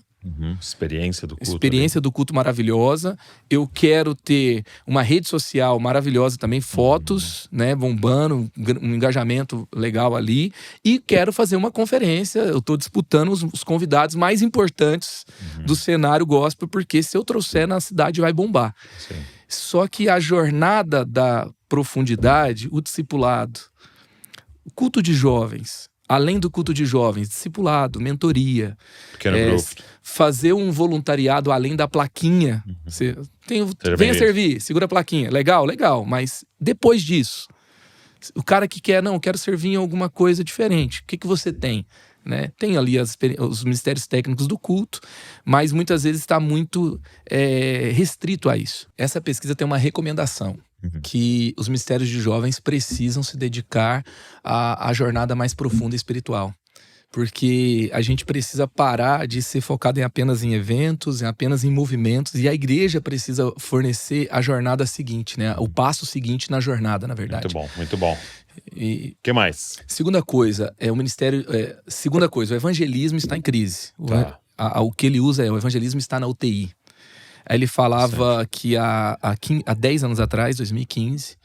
Experiência do culto. Experiência do culto maravilhosa. Eu quero ter uma rede social maravilhosa também, fotos, né, bombando, um engajamento legal ali. E quero fazer uma conferência. Eu estou disputando os convidados mais importantes do cenário gospel, porque se eu trouxer na cidade vai bombar. Só que a jornada da profundidade, o discipulado, o culto de jovens, além do culto de jovens, discipulado, mentoria, fazer um voluntariado além da plaquinha. Venha servir, segura a plaquinha. Legal, mas depois disso, o cara que quer, não, quero servir em alguma coisa diferente. O que você tem? Né? Tem ali os ministérios técnicos do culto, mas muitas vezes está muito restrito a isso. Essa pesquisa tem uma recomendação, que os ministérios de jovens precisam se dedicar à jornada mais profunda espiritual. Porque a gente precisa parar de ser focado apenas em eventos, apenas em movimentos, e a igreja precisa fornecer a jornada seguinte, né? O passo seguinte na jornada, na verdade. Muito bom, muito bom. E que mais? Segunda coisa, o evangelismo está em crise. O que ele usa o evangelismo está na UTI. Aí ele falava que há 10 anos atrás, 2015,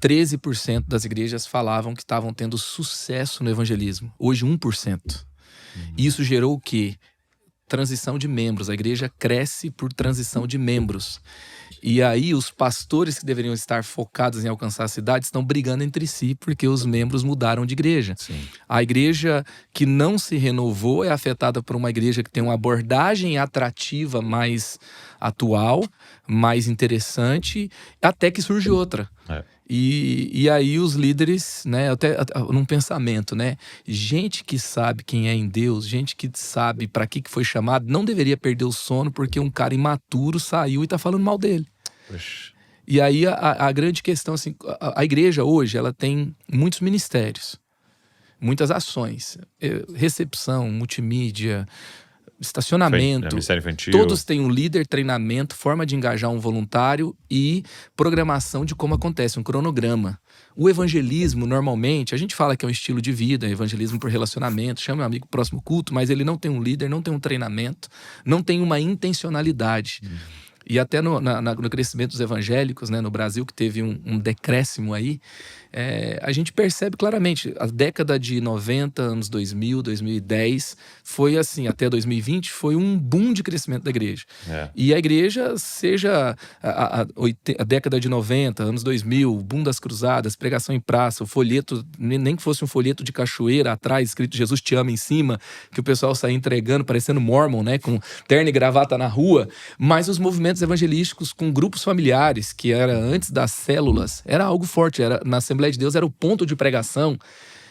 13% das igrejas falavam que estavam tendo sucesso no evangelismo. Hoje, 1%. E isso gerou o quê? transição de membros. A igreja cresce por transição de membros. E aí os pastores que deveriam estar focados em alcançar a cidade estão brigando entre si porque os membros mudaram de igreja. Sim. A igreja que não se renovou é afetada por uma igreja que tem uma abordagem atrativa mais atual, mais interessante, até que surge outra. E aí os líderes, né, até num pensamento, né, gente que sabe quem é em Deus, gente que sabe para que foi chamado, não deveria perder o sono porque um cara imaturo saiu e tá falando mal dele. Puxa. E aí a grande questão, assim, a igreja hoje, ela tem muitos ministérios, muitas ações, recepção, multimídia, estacionamento, Ministério infantil. Todos têm um líder, treinamento, forma de engajar um voluntário e programação de como acontece, um cronograma. O evangelismo, normalmente, a gente fala que é um estilo de vida, evangelismo por relacionamento, chama um amigo pro próximo culto, mas ele não tem um líder, não tem um treinamento, não tem uma intencionalidade. E até no crescimento dos evangélicos, né, no Brasil, que teve um decréscimo aí, a gente percebe claramente, a década de 90, anos 2000, 2010, foi assim, até 2020, foi um boom de crescimento da igreja. E a igreja, seja a década de 90, anos 2000, o boom das cruzadas, pregação em praça, o folheto, nem que fosse um folheto de cachoeira atrás, escrito Jesus te ama em cima, que o pessoal saía entregando, parecendo Mormon, né, com terno e gravata na rua, mas os movimentos evangelísticos com grupos familiares, que era antes das células, era algo forte, na Assembleia de Deus era o ponto de pregação,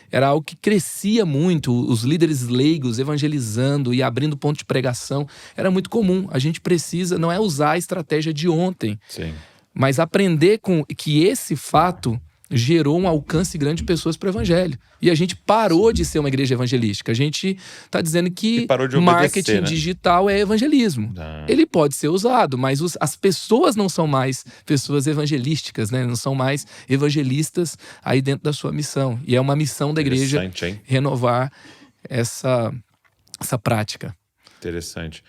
era algo que crescia muito, os líderes leigos evangelizando e abrindo ponto de pregação, era muito comum. A gente precisa, não é usar a estratégia de ontem, Sim. mas aprender com que esse fato gerou um alcance grande de pessoas para o evangelho. E a gente parou de ser uma igreja evangelística. A gente está dizendo que marketing, né, digital é evangelismo. Ele pode ser usado, mas as pessoas não são mais pessoas evangelísticas, né? Não são mais evangelistas aí dentro da sua missão. E é uma missão da igreja renovar essa prática. Interessante.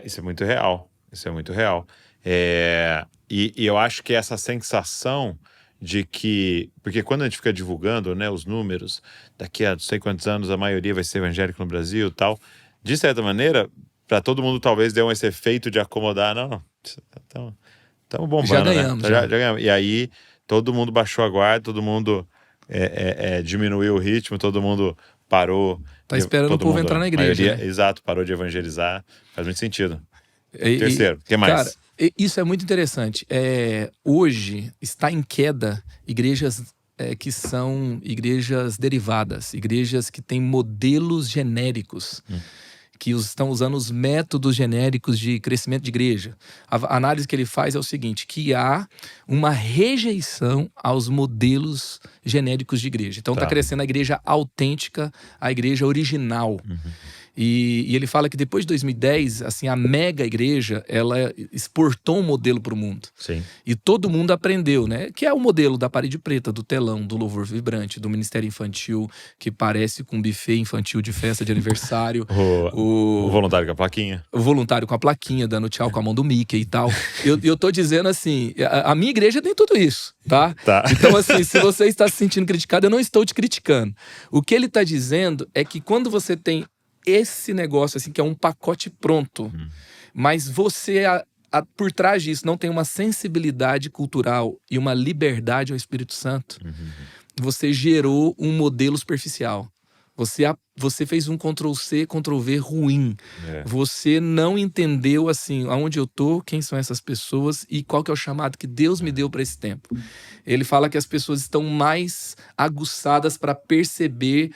Isso é muito real. Isso é muito real. E eu acho que essa sensação de que... Porque quando a gente fica divulgando, né, os números, daqui a não sei quantos anos a maioria vai ser evangélico no Brasil e tal, de certa maneira, para todo mundo talvez deu esse efeito de acomodar. Não, estamos bombando, já ganhamos, né? Já ganhamos. E aí todo mundo baixou a guarda, todo mundo diminuiu o ritmo, todo mundo parou. Tá esperando o povo entrar na igreja. Maioria, né? Exato, parou de evangelizar. Faz muito sentido. Terceiro, o que mais? Cara, isso é muito interessante. Hoje está em queda igrejas que são igrejas derivadas, igrejas que têm modelos genéricos, que estão usando os métodos genéricos de crescimento de igreja. A análise que ele faz é o seguinte, que há uma rejeição aos modelos genéricos de igreja. Então está crescendo a igreja autêntica, a igreja original. E ele fala que depois de 2010, assim, a mega igreja, ela exportou um modelo para o mundo. Sim. E todo mundo aprendeu, né? Que é o modelo da parede preta, do telão, do louvor vibrante, do ministério infantil, que parece com um buffet infantil de festa de aniversário. O voluntário com a plaquinha. O voluntário com a plaquinha, dando tchau com a mão do Mickey e tal. Eu tô dizendo assim, a minha igreja tem tudo isso, tá? Então assim, se você está se sentindo criticado, eu não estou te criticando. O que ele está dizendo é que quando você tem esse negócio, assim, que é um pacote pronto, mas você, por trás disso, não tem uma sensibilidade cultural e uma liberdade ao Espírito Santo, você gerou um modelo superficial. Você fez um Ctrl-C, Ctrl-V ruim. Você não entendeu, assim, aonde eu tô, quem são essas pessoas e qual que é o chamado que Deus me deu para esse tempo. Ele fala que as pessoas estão mais aguçadas para perceber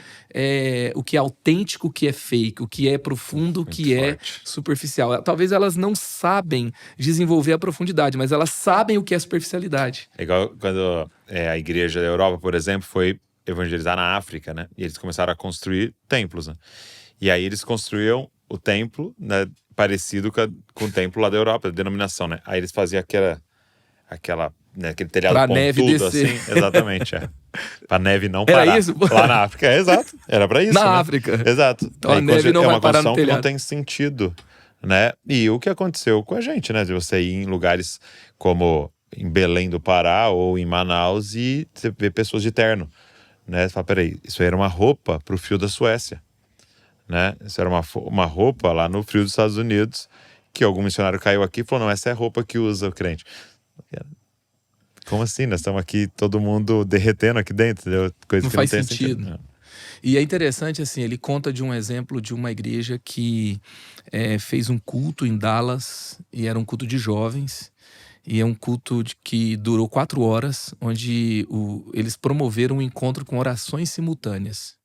o que é autêntico, o que é fake, o que é profundo, o que é superficial. Talvez elas não sabem desenvolver a profundidade, mas elas sabem o que é superficialidade. É igual quando a igreja da Europa, por exemplo, foi evangelizar na África, né? E eles começaram a construir templos, né? E aí eles construíam o templo, né, parecido com o templo lá da Europa, da denominação, né? Aí eles faziam aquele telhado pra pontudo, neve descer. assim. Exatamente, Pra neve não Era parar. isso? Lá na África, exato. Era pra isso, Na né? África. Exato. Então a neve não vai parar no telhado. Que não tem sentido, né? E o que aconteceu com a gente, né? De você ir em lugares como em Belém do Pará ou em Manaus e você vê pessoas de terno. Né? Você fala, peraí, isso aí era uma roupa pro fio da Suécia. né? Isso era uma roupa lá no frio dos Estados Unidos, que algum missionário caiu aqui e falou, não, essa é a roupa que usa o crente. Como assim? Nós estamos aqui, todo mundo derretendo aqui dentro, entendeu? Coisa Não que faz não tem sentido. sentido. E é interessante, assim, ele conta de um exemplo de uma igreja que fez um culto em Dallas, e era um culto de jovens, e é um culto que durou 4 horas, onde eles promoveram um encontro com orações simultâneas.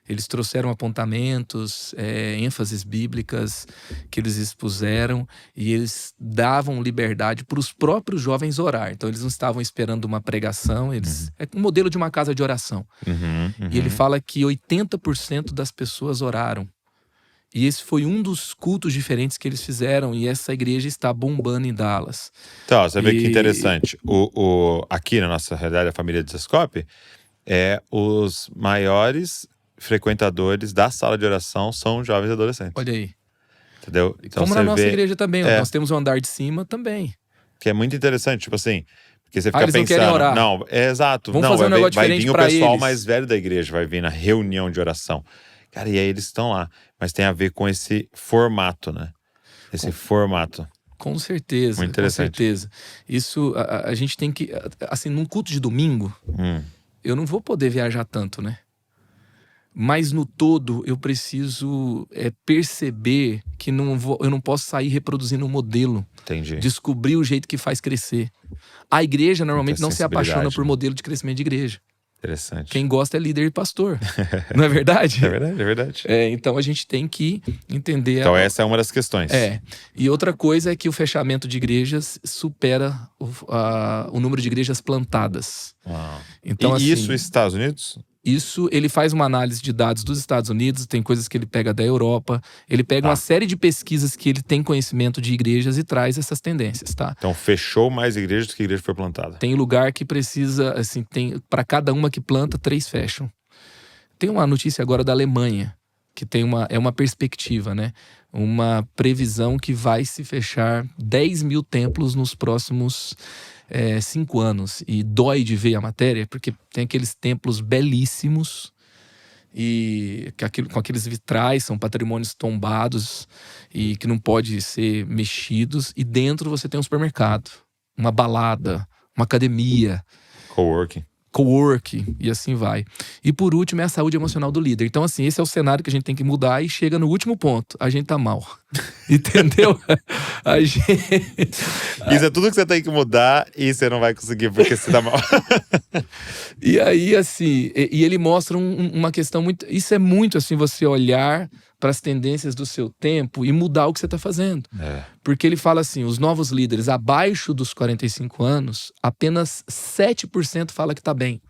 Eles trouxeram apontamentos, ênfases bíblicas que eles expuseram, e eles davam liberdade para os próprios jovens orar. Então eles não estavam esperando uma pregação, é um modelo de uma casa de oração. E ele fala que 80% das pessoas oraram. E esse foi um dos cultos diferentes que eles fizeram, e essa igreja está bombando em Dallas. Então, você vê que interessante. Aqui na nossa realidade, a família de Zescope, os maiores frequentadores da sala de oração são jovens e adolescentes. Olha aí. Entendeu? Então, como na nossa igreja também, nós temos o andar de cima também. Que é muito interessante, tipo assim, porque você fica eles pensando, não querem orar. não, exato, Vamos fazer um negócio diferente pra vai vir o pessoal eles. mais velho da igreja, vai vir na reunião de oração. Cara, e aí eles estão lá, mas tem a ver com esse formato, né? Formato. Com certeza, muito interessante. Com certeza. Isso, a gente tem que, assim, num culto de domingo, eu não vou poder viajar tanto, né? Mas no todo, eu preciso perceber que eu não posso sair reproduzindo um modelo. Entendi. Descobrir o jeito que faz crescer. A igreja normalmente não se apaixona por modelo de crescimento de igreja. Interessante. Quem gosta é líder e pastor. Não é verdade? É verdade, é verdade. Então a gente tem que entender... Então essa é uma das questões. E outra coisa é que o fechamento de igrejas supera o número de igrejas plantadas. Uau. Então, e assim, isso nos Estados Unidos? Isso, ele faz uma análise de dados dos Estados Unidos, tem coisas que ele pega da Europa, ele pega uma série de pesquisas que ele tem conhecimento de igrejas e traz essas tendências, tá? Então fechou mais igrejas do que igreja foi plantada. Tem lugar que precisa, assim, tem para cada uma que planta, 3 fecham. Tem uma notícia agora da Alemanha, que tem uma perspectiva, né? Uma previsão que vai se fechar 10 mil templos nos próximos 5 anos. E dói de ver a matéria, porque tem aqueles templos belíssimos e com aqueles vitrais, são patrimônios tombados e que não pode ser mexidos. E dentro você tem um supermercado, uma balada, uma academia, coworking, e assim vai. E por último é a saúde emocional do líder. Então, assim, esse é o cenário que a gente tem que mudar, e chega no último ponto: a gente tá mal. Entendeu? Isso é tudo que você tem que mudar e você não vai conseguir porque você tá mal. E aí, assim, e ele mostra uma questão muito... Isso é muito, assim, você olhar para as tendências do seu tempo e mudar o que você está fazendo. Porque ele fala assim, os novos líderes abaixo dos 45 anos, apenas 7% fala que tá bem.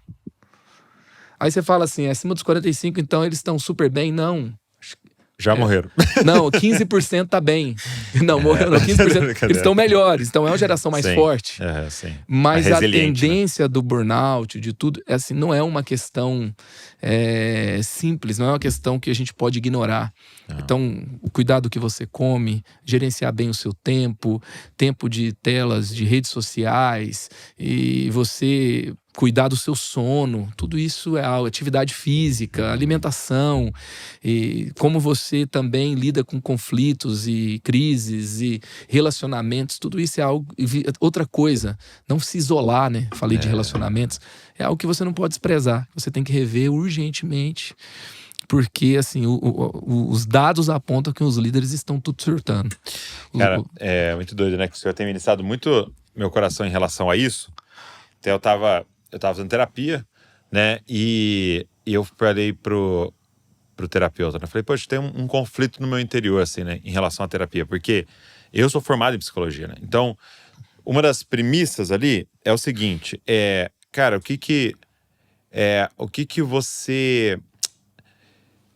Aí você fala assim, acima dos 45, então eles estão super bem? Não. Já morreram. Não, 15% tá bem. Não, morreram não, 15%. Eles estão melhores, então é uma geração mais forte. Sim. Mas a tendência, né, do burnout, de tudo, assim, não é uma questão simples, não é uma questão que a gente pode ignorar. Então, o cuidado que você come, gerenciar bem o seu tempo de telas, de redes sociais, e você cuidar do seu sono, tudo isso é atividade física, alimentação, e como você também lida com conflitos e crises e relacionamentos, tudo isso é algo... Outra coisa, não se isolar, né? Falei de relacionamentos, é algo que você não pode desprezar, você tem que rever urgentemente, porque assim, os dados apontam que os líderes estão tudo surtando. Cara, é muito doido, né? Que o senhor tem ministrado muito meu coração em relação a isso. Até eu tava fazendo terapia, né? E eu falei pro terapeuta, né? Falei, poxa, tem um conflito no meu interior, assim, né? Em relação à terapia. Porque eu sou formado em psicologia, né? Então, uma das premissas ali é o seguinte, cara, o que você...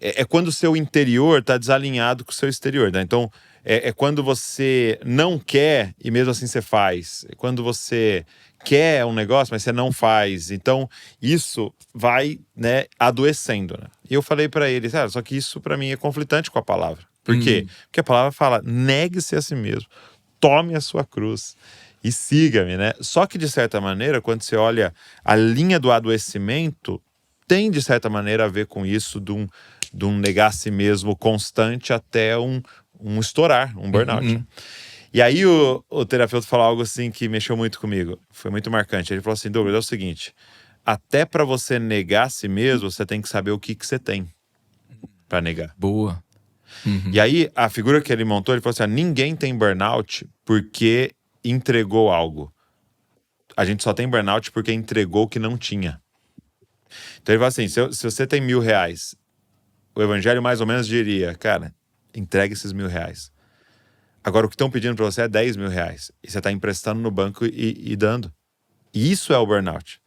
É quando o seu interior tá desalinhado com o seu exterior, né? Então, é quando você não quer e mesmo assim você faz. É quando você quer um negócio, mas você não faz. Então, isso vai, né, adoecendo, né? E eu falei pra ele, só que isso pra mim é conflitante com a palavra. Por quê? Porque a palavra fala, negue-se a si mesmo, tome a sua cruz e siga-me, né? Só que, de certa maneira, quando você olha a linha do adoecimento, tem, de certa maneira, a ver com isso de um negar a si mesmo constante até um estourar, um burnout. E aí o terapeuta falou algo assim que mexeu muito comigo. Foi muito marcante. Ele falou assim, Douglas, é o seguinte, até para você negar a si mesmo, você tem que saber o que você tem para negar. Boa. E aí, a figura que ele montou, ele falou assim, ninguém tem burnout porque entregou algo. A gente só tem burnout porque entregou o que não tinha. Então ele falou assim, se você tem R$1.000, o evangelho mais ou menos diria, cara, entregue esses R$1.000. Agora, o que estão pedindo para você é R$10.000. E você está emprestando no banco e dando. E isso é o burnout.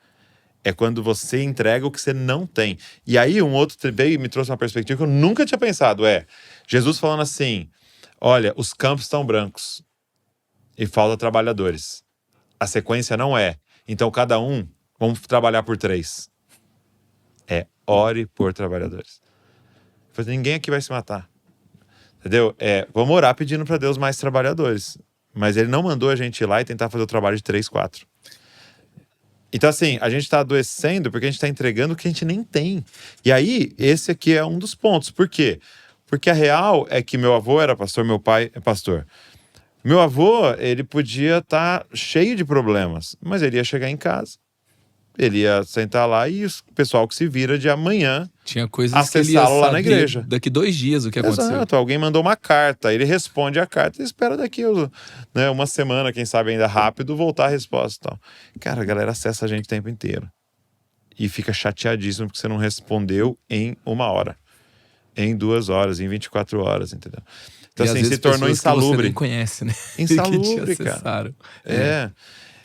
É quando você entrega o que você não tem. E aí, um outro veio e me trouxe uma perspectiva que eu nunca tinha pensado. Jesus falando assim, olha, os campos estão brancos e falta trabalhadores. A sequência não é. Então, cada um, vamos trabalhar por 3. Ore por trabalhadores. Eu falei, ninguém aqui vai se matar. Entendeu? Vamos orar pedindo para Deus mais trabalhadores. Mas ele não mandou a gente ir lá e tentar fazer o trabalho de 3, 4. Então, assim, a gente está adoecendo porque a gente está entregando o que a gente nem tem. E aí, esse aqui é um dos pontos. Por quê? Porque a real é que meu avô era pastor, meu pai é pastor. Meu avô, ele podia estar cheio de problemas, mas ele ia chegar em casa. Ele ia sentar lá e o pessoal que se vira de amanhã tinha coisas que ele ia acessá-lo lá na saber igreja. daqui 2 dias o que aconteceu. Exato, alguém mandou uma carta, ele responde a carta e espera daqui uma semana, quem sabe ainda rápido, voltar a resposta e tal. Cara, a galera acessa a gente o tempo inteiro. E fica chateadíssimo porque você não respondeu em 1 hora, em 2 horas, em 24 horas, entendeu? Então, assim, se tornou insalubre. Você nem conhece, né? Insalubre, cara.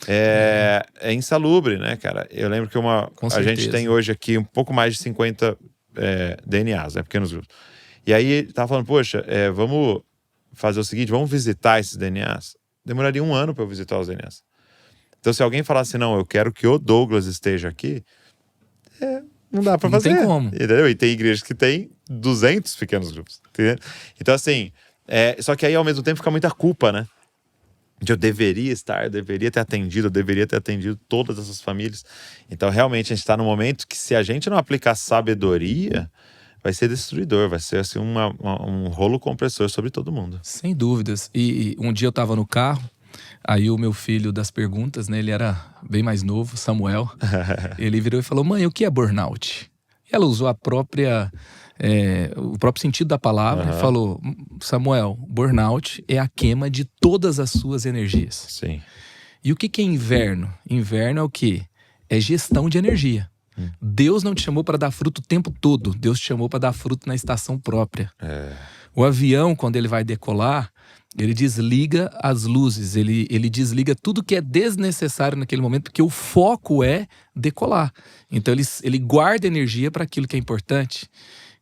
É insalubre, né, cara? Eu lembro que a gente tem hoje aqui um pouco mais de 50 DNAs, né, pequenos grupos. E aí ele tava falando, poxa, vamos fazer o seguinte, vamos visitar esses DNAs. Demoraria 1 ano para eu visitar os DNAs. Então, se alguém falasse, não, eu quero que o Douglas esteja aqui, não dá para fazer. Não tem como. Entendeu? E tem igrejas que tem 200 pequenos grupos. Entendeu? Então, assim, só que aí ao mesmo tempo fica muita culpa, né? Eu deveria estar, eu deveria ter atendido todas essas famílias. Então, realmente, a gente está num momento que se a gente não aplicar sabedoria, vai ser destruidor, vai ser assim um rolo compressor sobre todo mundo. Sem dúvidas. E um dia eu estava no carro, aí o meu filho das perguntas, né, ele era bem mais novo, Samuel, ele virou e falou, mãe, o que é burnout? E ela usou o próprio sentido da palavra e falou, Samuel, burnout é a queima de todas as suas energias. Sim. E o que é inverno? Inverno é o quê? É gestão de energia. Deus não te chamou para dar fruto o tempo todo. Deus te chamou para dar fruto na estação própria. O avião, quando ele vai decolar, ele desliga as luzes, ele desliga tudo que é desnecessário naquele momento, porque o foco é decolar. Então ele guarda energia para aquilo que é importante.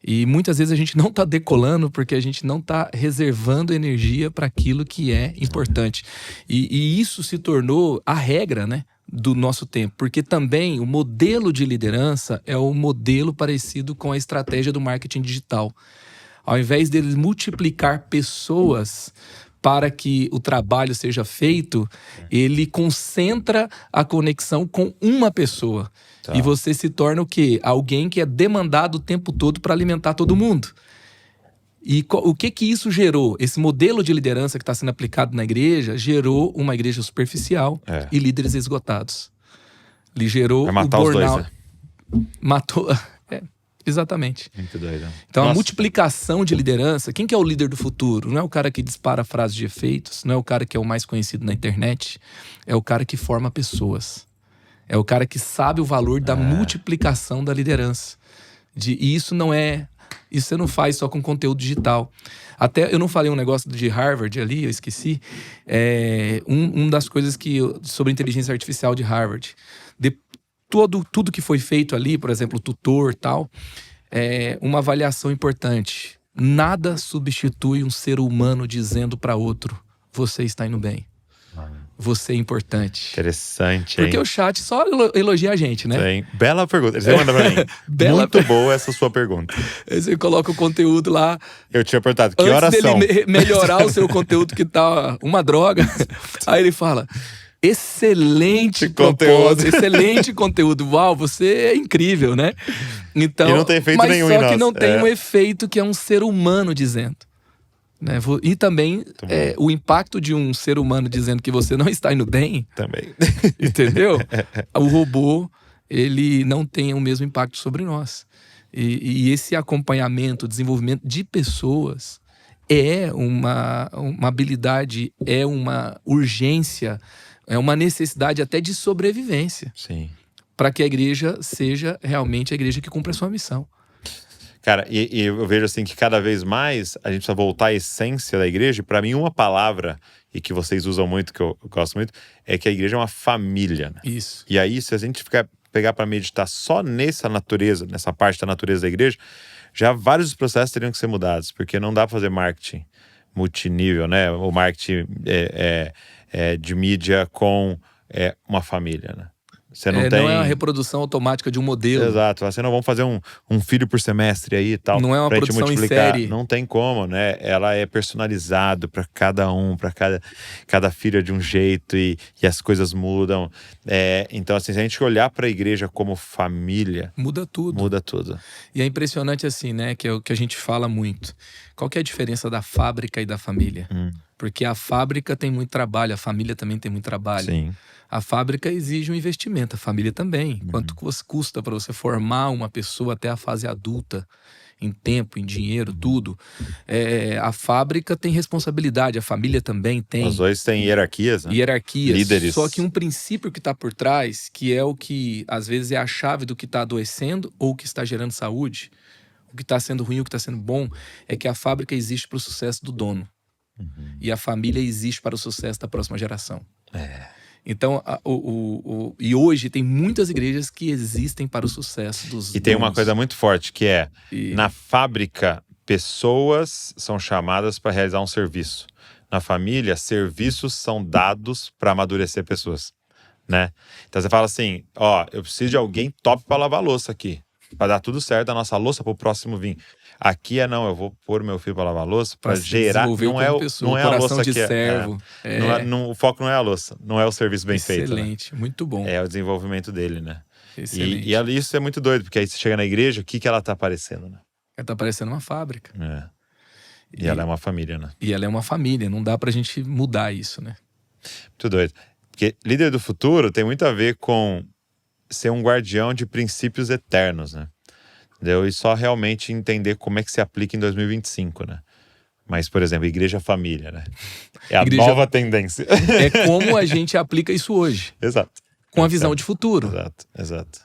E muitas vezes a gente não está decolando porque a gente não está reservando energia para aquilo que é importante. E isso se tornou a regra, né, do nosso tempo. Porque também o modelo de liderança é um modelo parecido com a estratégia do marketing digital. Ao invés deles multiplicar pessoas para que o trabalho seja feito, ele concentra a conexão com uma pessoa. Tá. E você se torna o quê? Alguém que é demandado o tempo todo para alimentar todo mundo. E o que isso gerou? Esse modelo de liderança que está sendo aplicado na igreja gerou uma igreja superficial e líderes esgotados. Ele gerou vai matar o burnout. Os dois, né? Matou... Exatamente. Muito doido. Então, a multiplicação de liderança, quem que é o líder do futuro? Não é o cara que dispara frases de efeitos, não é o cara que é o mais conhecido na internet, é o cara que forma pessoas. É o cara que sabe o valor da multiplicação da liderança. E isso você não faz só com conteúdo digital. Até eu não falei um negócio de Harvard ali, eu esqueci. Uma das coisas sobre inteligência artificial de Harvard. Tudo que foi feito ali, por exemplo, o tutor e tal, uma avaliação importante. Nada substitui um ser humano dizendo para outro, você está indo bem. Você é importante. Interessante, Porque o chat só elogia a gente, né? Sim. Bela pergunta. Você manda pra mim. Muito boa essa sua pergunta. Você coloca o conteúdo lá. Eu tinha perguntado, que horas são? Antes dele melhorar o seu conteúdo que tá uma droga. Aí ele fala... excelente conteúdo. propósito, excelente conteúdo. Uau, você é incrível, né? Então, E não tem efeito mas nenhum só em que nós. não tem um efeito que é um ser humano dizendo. Né? E também o impacto de um ser humano dizendo que você não está indo bem, Também. entendeu? O robô, ele não tem o mesmo impacto sobre nós. E esse acompanhamento, desenvolvimento de pessoas é uma habilidade, é uma urgência, é uma necessidade até de sobrevivência. Sim. Para que a igreja seja realmente a igreja que cumpre a sua missão. Cara, e eu vejo assim que cada vez mais a gente precisa voltar à essência da igreja. Para mim, uma palavra, e que vocês usam muito, que eu gosto muito, é que a igreja é uma família. Né? Isso. E aí, se a gente pegar para meditar só nessa natureza, nessa parte da natureza da igreja, já vários dos processos teriam que ser mudados, porque não dá para fazer marketing multinível, né? O marketing de mídia com uma família, né? Você não tem... Não é uma reprodução automática de um modelo. Exato. Você não vamos fazer um filho por semestre aí e tal. Não é uma pra gente produção multiplicar. em série. Não tem como, né? Ela é personalizado para cada um, para cada filho de um jeito e as coisas mudam. Então, assim, se a gente olhar para a igreja como família... Muda tudo. Muda tudo. E é impressionante assim, né? Que é o que a gente fala muito. Qual que é a diferença da fábrica e da família? Porque a fábrica tem muito trabalho, a família também tem muito trabalho. Sim. A fábrica exige um investimento, a família também. Quanto custa para você formar uma pessoa até a fase adulta, em tempo, em dinheiro, tudo. A fábrica tem responsabilidade, a família também tem. Os dois têm hierarquias, né? Hierarquias. Líderes. Só que um princípio que está por trás, que é o que às vezes é a chave do que está adoecendo ou o que está gerando saúde, o que está sendo ruim, o que está sendo bom, é que a fábrica existe para o sucesso do dono. E a família existe para o sucesso da próxima geração. Então, e hoje tem muitas igrejas que existem para o sucesso dos E tem donos. uma coisa muito forte, que na fábrica, pessoas são chamadas para realizar um serviço. Na família, serviços são dados para amadurecer pessoas, né? Então você fala assim, eu preciso de alguém top para lavar a louça aqui, para dar tudo certo a nossa louça para o próximo vir. Aqui eu vou pôr meu filho para lavar a louça, para gerar, não é a louça de que servo. o foco não é a louça, não é o serviço bem feito. Excelente, né? Muito bom. É o desenvolvimento dele, né? Excelente. E isso é muito doido, porque aí você chega na igreja, o que ela tá parecendo, né? Ela tá parecendo uma fábrica. E ela é uma família, né? E ela é uma família, não dá pra gente mudar isso, né? Muito doido. Porque líder do futuro tem muito a ver com ser um guardião de princípios eternos, né? Entendeu? E só realmente entender como é que se aplica em 2025, né? Mas, por exemplo, igreja família, né? É a nova tendência. É como a gente aplica isso hoje. Exato. Com a visão de futuro. Exato.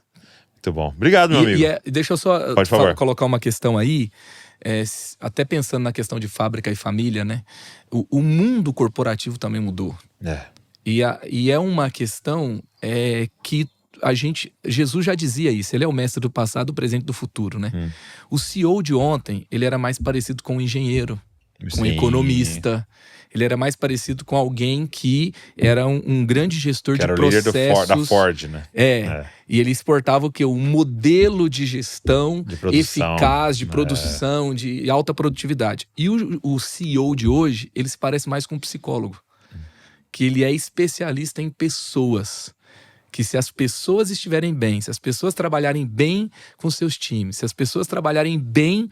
Muito bom. Obrigado, meu amigo. Deixa eu só colocar uma questão aí, até pensando na questão de fábrica e família, né? O mundo corporativo também mudou. E é uma questão que Jesus já dizia isso, ele é o mestre do passado, do presente e do futuro, né? O CEO de ontem, ele era mais parecido com um engenheiro, com um economista. Ele era mais parecido com alguém que era um grande gestor de processos. Era o líder da Ford, né? E ele exportava o quê? Um modelo de gestão eficaz, de produção, de alta produtividade. E o CEO de hoje, ele se parece mais com um psicólogo. Que ele é especialista em pessoas. Que se as pessoas estiverem bem, se as pessoas trabalharem bem com seus times, se as pessoas trabalharem bem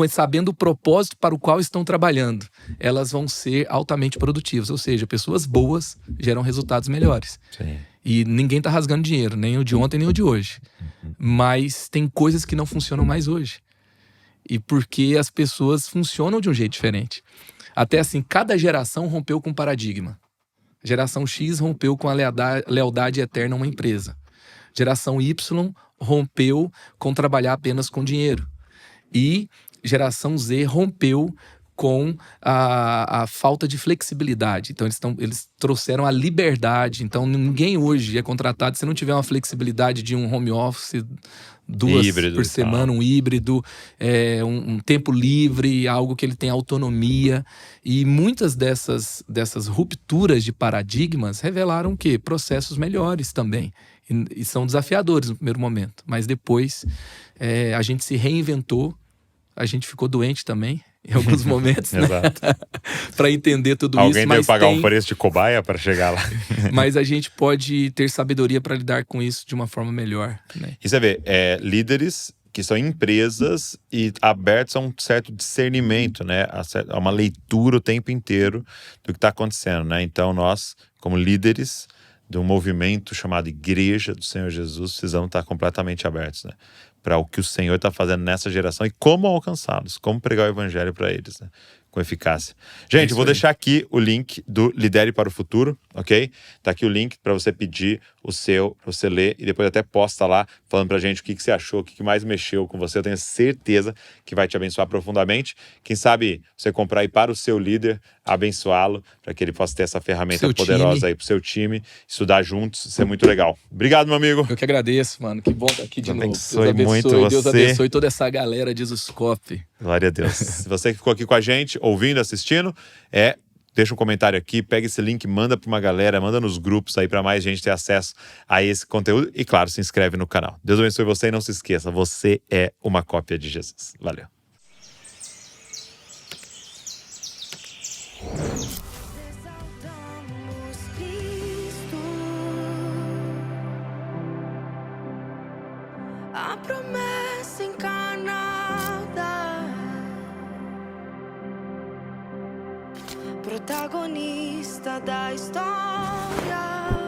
sabendo o propósito para o qual estão trabalhando, elas vão ser altamente produtivas. Ou seja, pessoas boas geram resultados melhores. Sim. E ninguém está rasgando dinheiro, nem o de ontem, nem o de hoje. Mas tem coisas que não funcionam mais hoje. E porque as pessoas funcionam de um jeito diferente. Até assim, cada geração rompeu com um paradigma. Geração X rompeu com a lealdade eterna a uma empresa. Geração Y rompeu com trabalhar apenas com dinheiro. E geração Z rompeu com a falta de flexibilidade. Então eles trouxeram a liberdade. Então ninguém hoje é contratado se não tiver uma flexibilidade de um home office, 2 híbrido, por semana, um híbrido, um tempo livre, algo que ele tem autonomia. E muitas dessas rupturas de paradigmas revelaram o quê? Processos melhores também. E são desafiadores no primeiro momento. Mas depois a gente se reinventou, a gente ficou doente também. em alguns momentos, né? Exato. Para entender tudo Alguém isso. deve Mas pagar um preço de cobaia para chegar lá. Mas a gente pode ter sabedoria para lidar com isso de uma forma melhor, né? E você vê, líderes que são empresas e abertos a um certo discernimento, né? A uma leitura o tempo inteiro do que está acontecendo, né? Então nós, como líderes de um movimento chamado Igreja do Senhor Jesus, precisamos estar completamente abertos, né? Para o que o Senhor está fazendo nessa geração e como alcançá-los, como pregar o evangelho para eles, né? Com eficácia. Gente, eu vou deixar aqui o link do Lidere para o Futuro, ok? Tá aqui o link para você pedir o seu, para você ler e depois até posta lá falando pra gente o que você achou, o que mais mexeu com você. Eu tenho certeza que vai te abençoar profundamente. Quem sabe você comprar aí para o seu líder, abençoá-lo, para que ele possa ter essa ferramenta poderosa aí pro seu time, estudar juntos, isso é muito legal. Obrigado, meu amigo. Eu que agradeço, mano. Que bom estar aqui de novo. Abençoe muito você. Deus abençoe toda essa galera de Zuscope. Glória a Deus. Se você que ficou aqui com a gente, ouvindo, assistindo, deixa um comentário aqui, pega esse link, manda para uma galera, manda nos grupos aí para mais gente ter acesso a esse conteúdo. E claro, se inscreve no canal. Deus abençoe você e não se esqueça, você é uma cópia de Jesus. Valeu. A promessa encarnada, protagonista da história.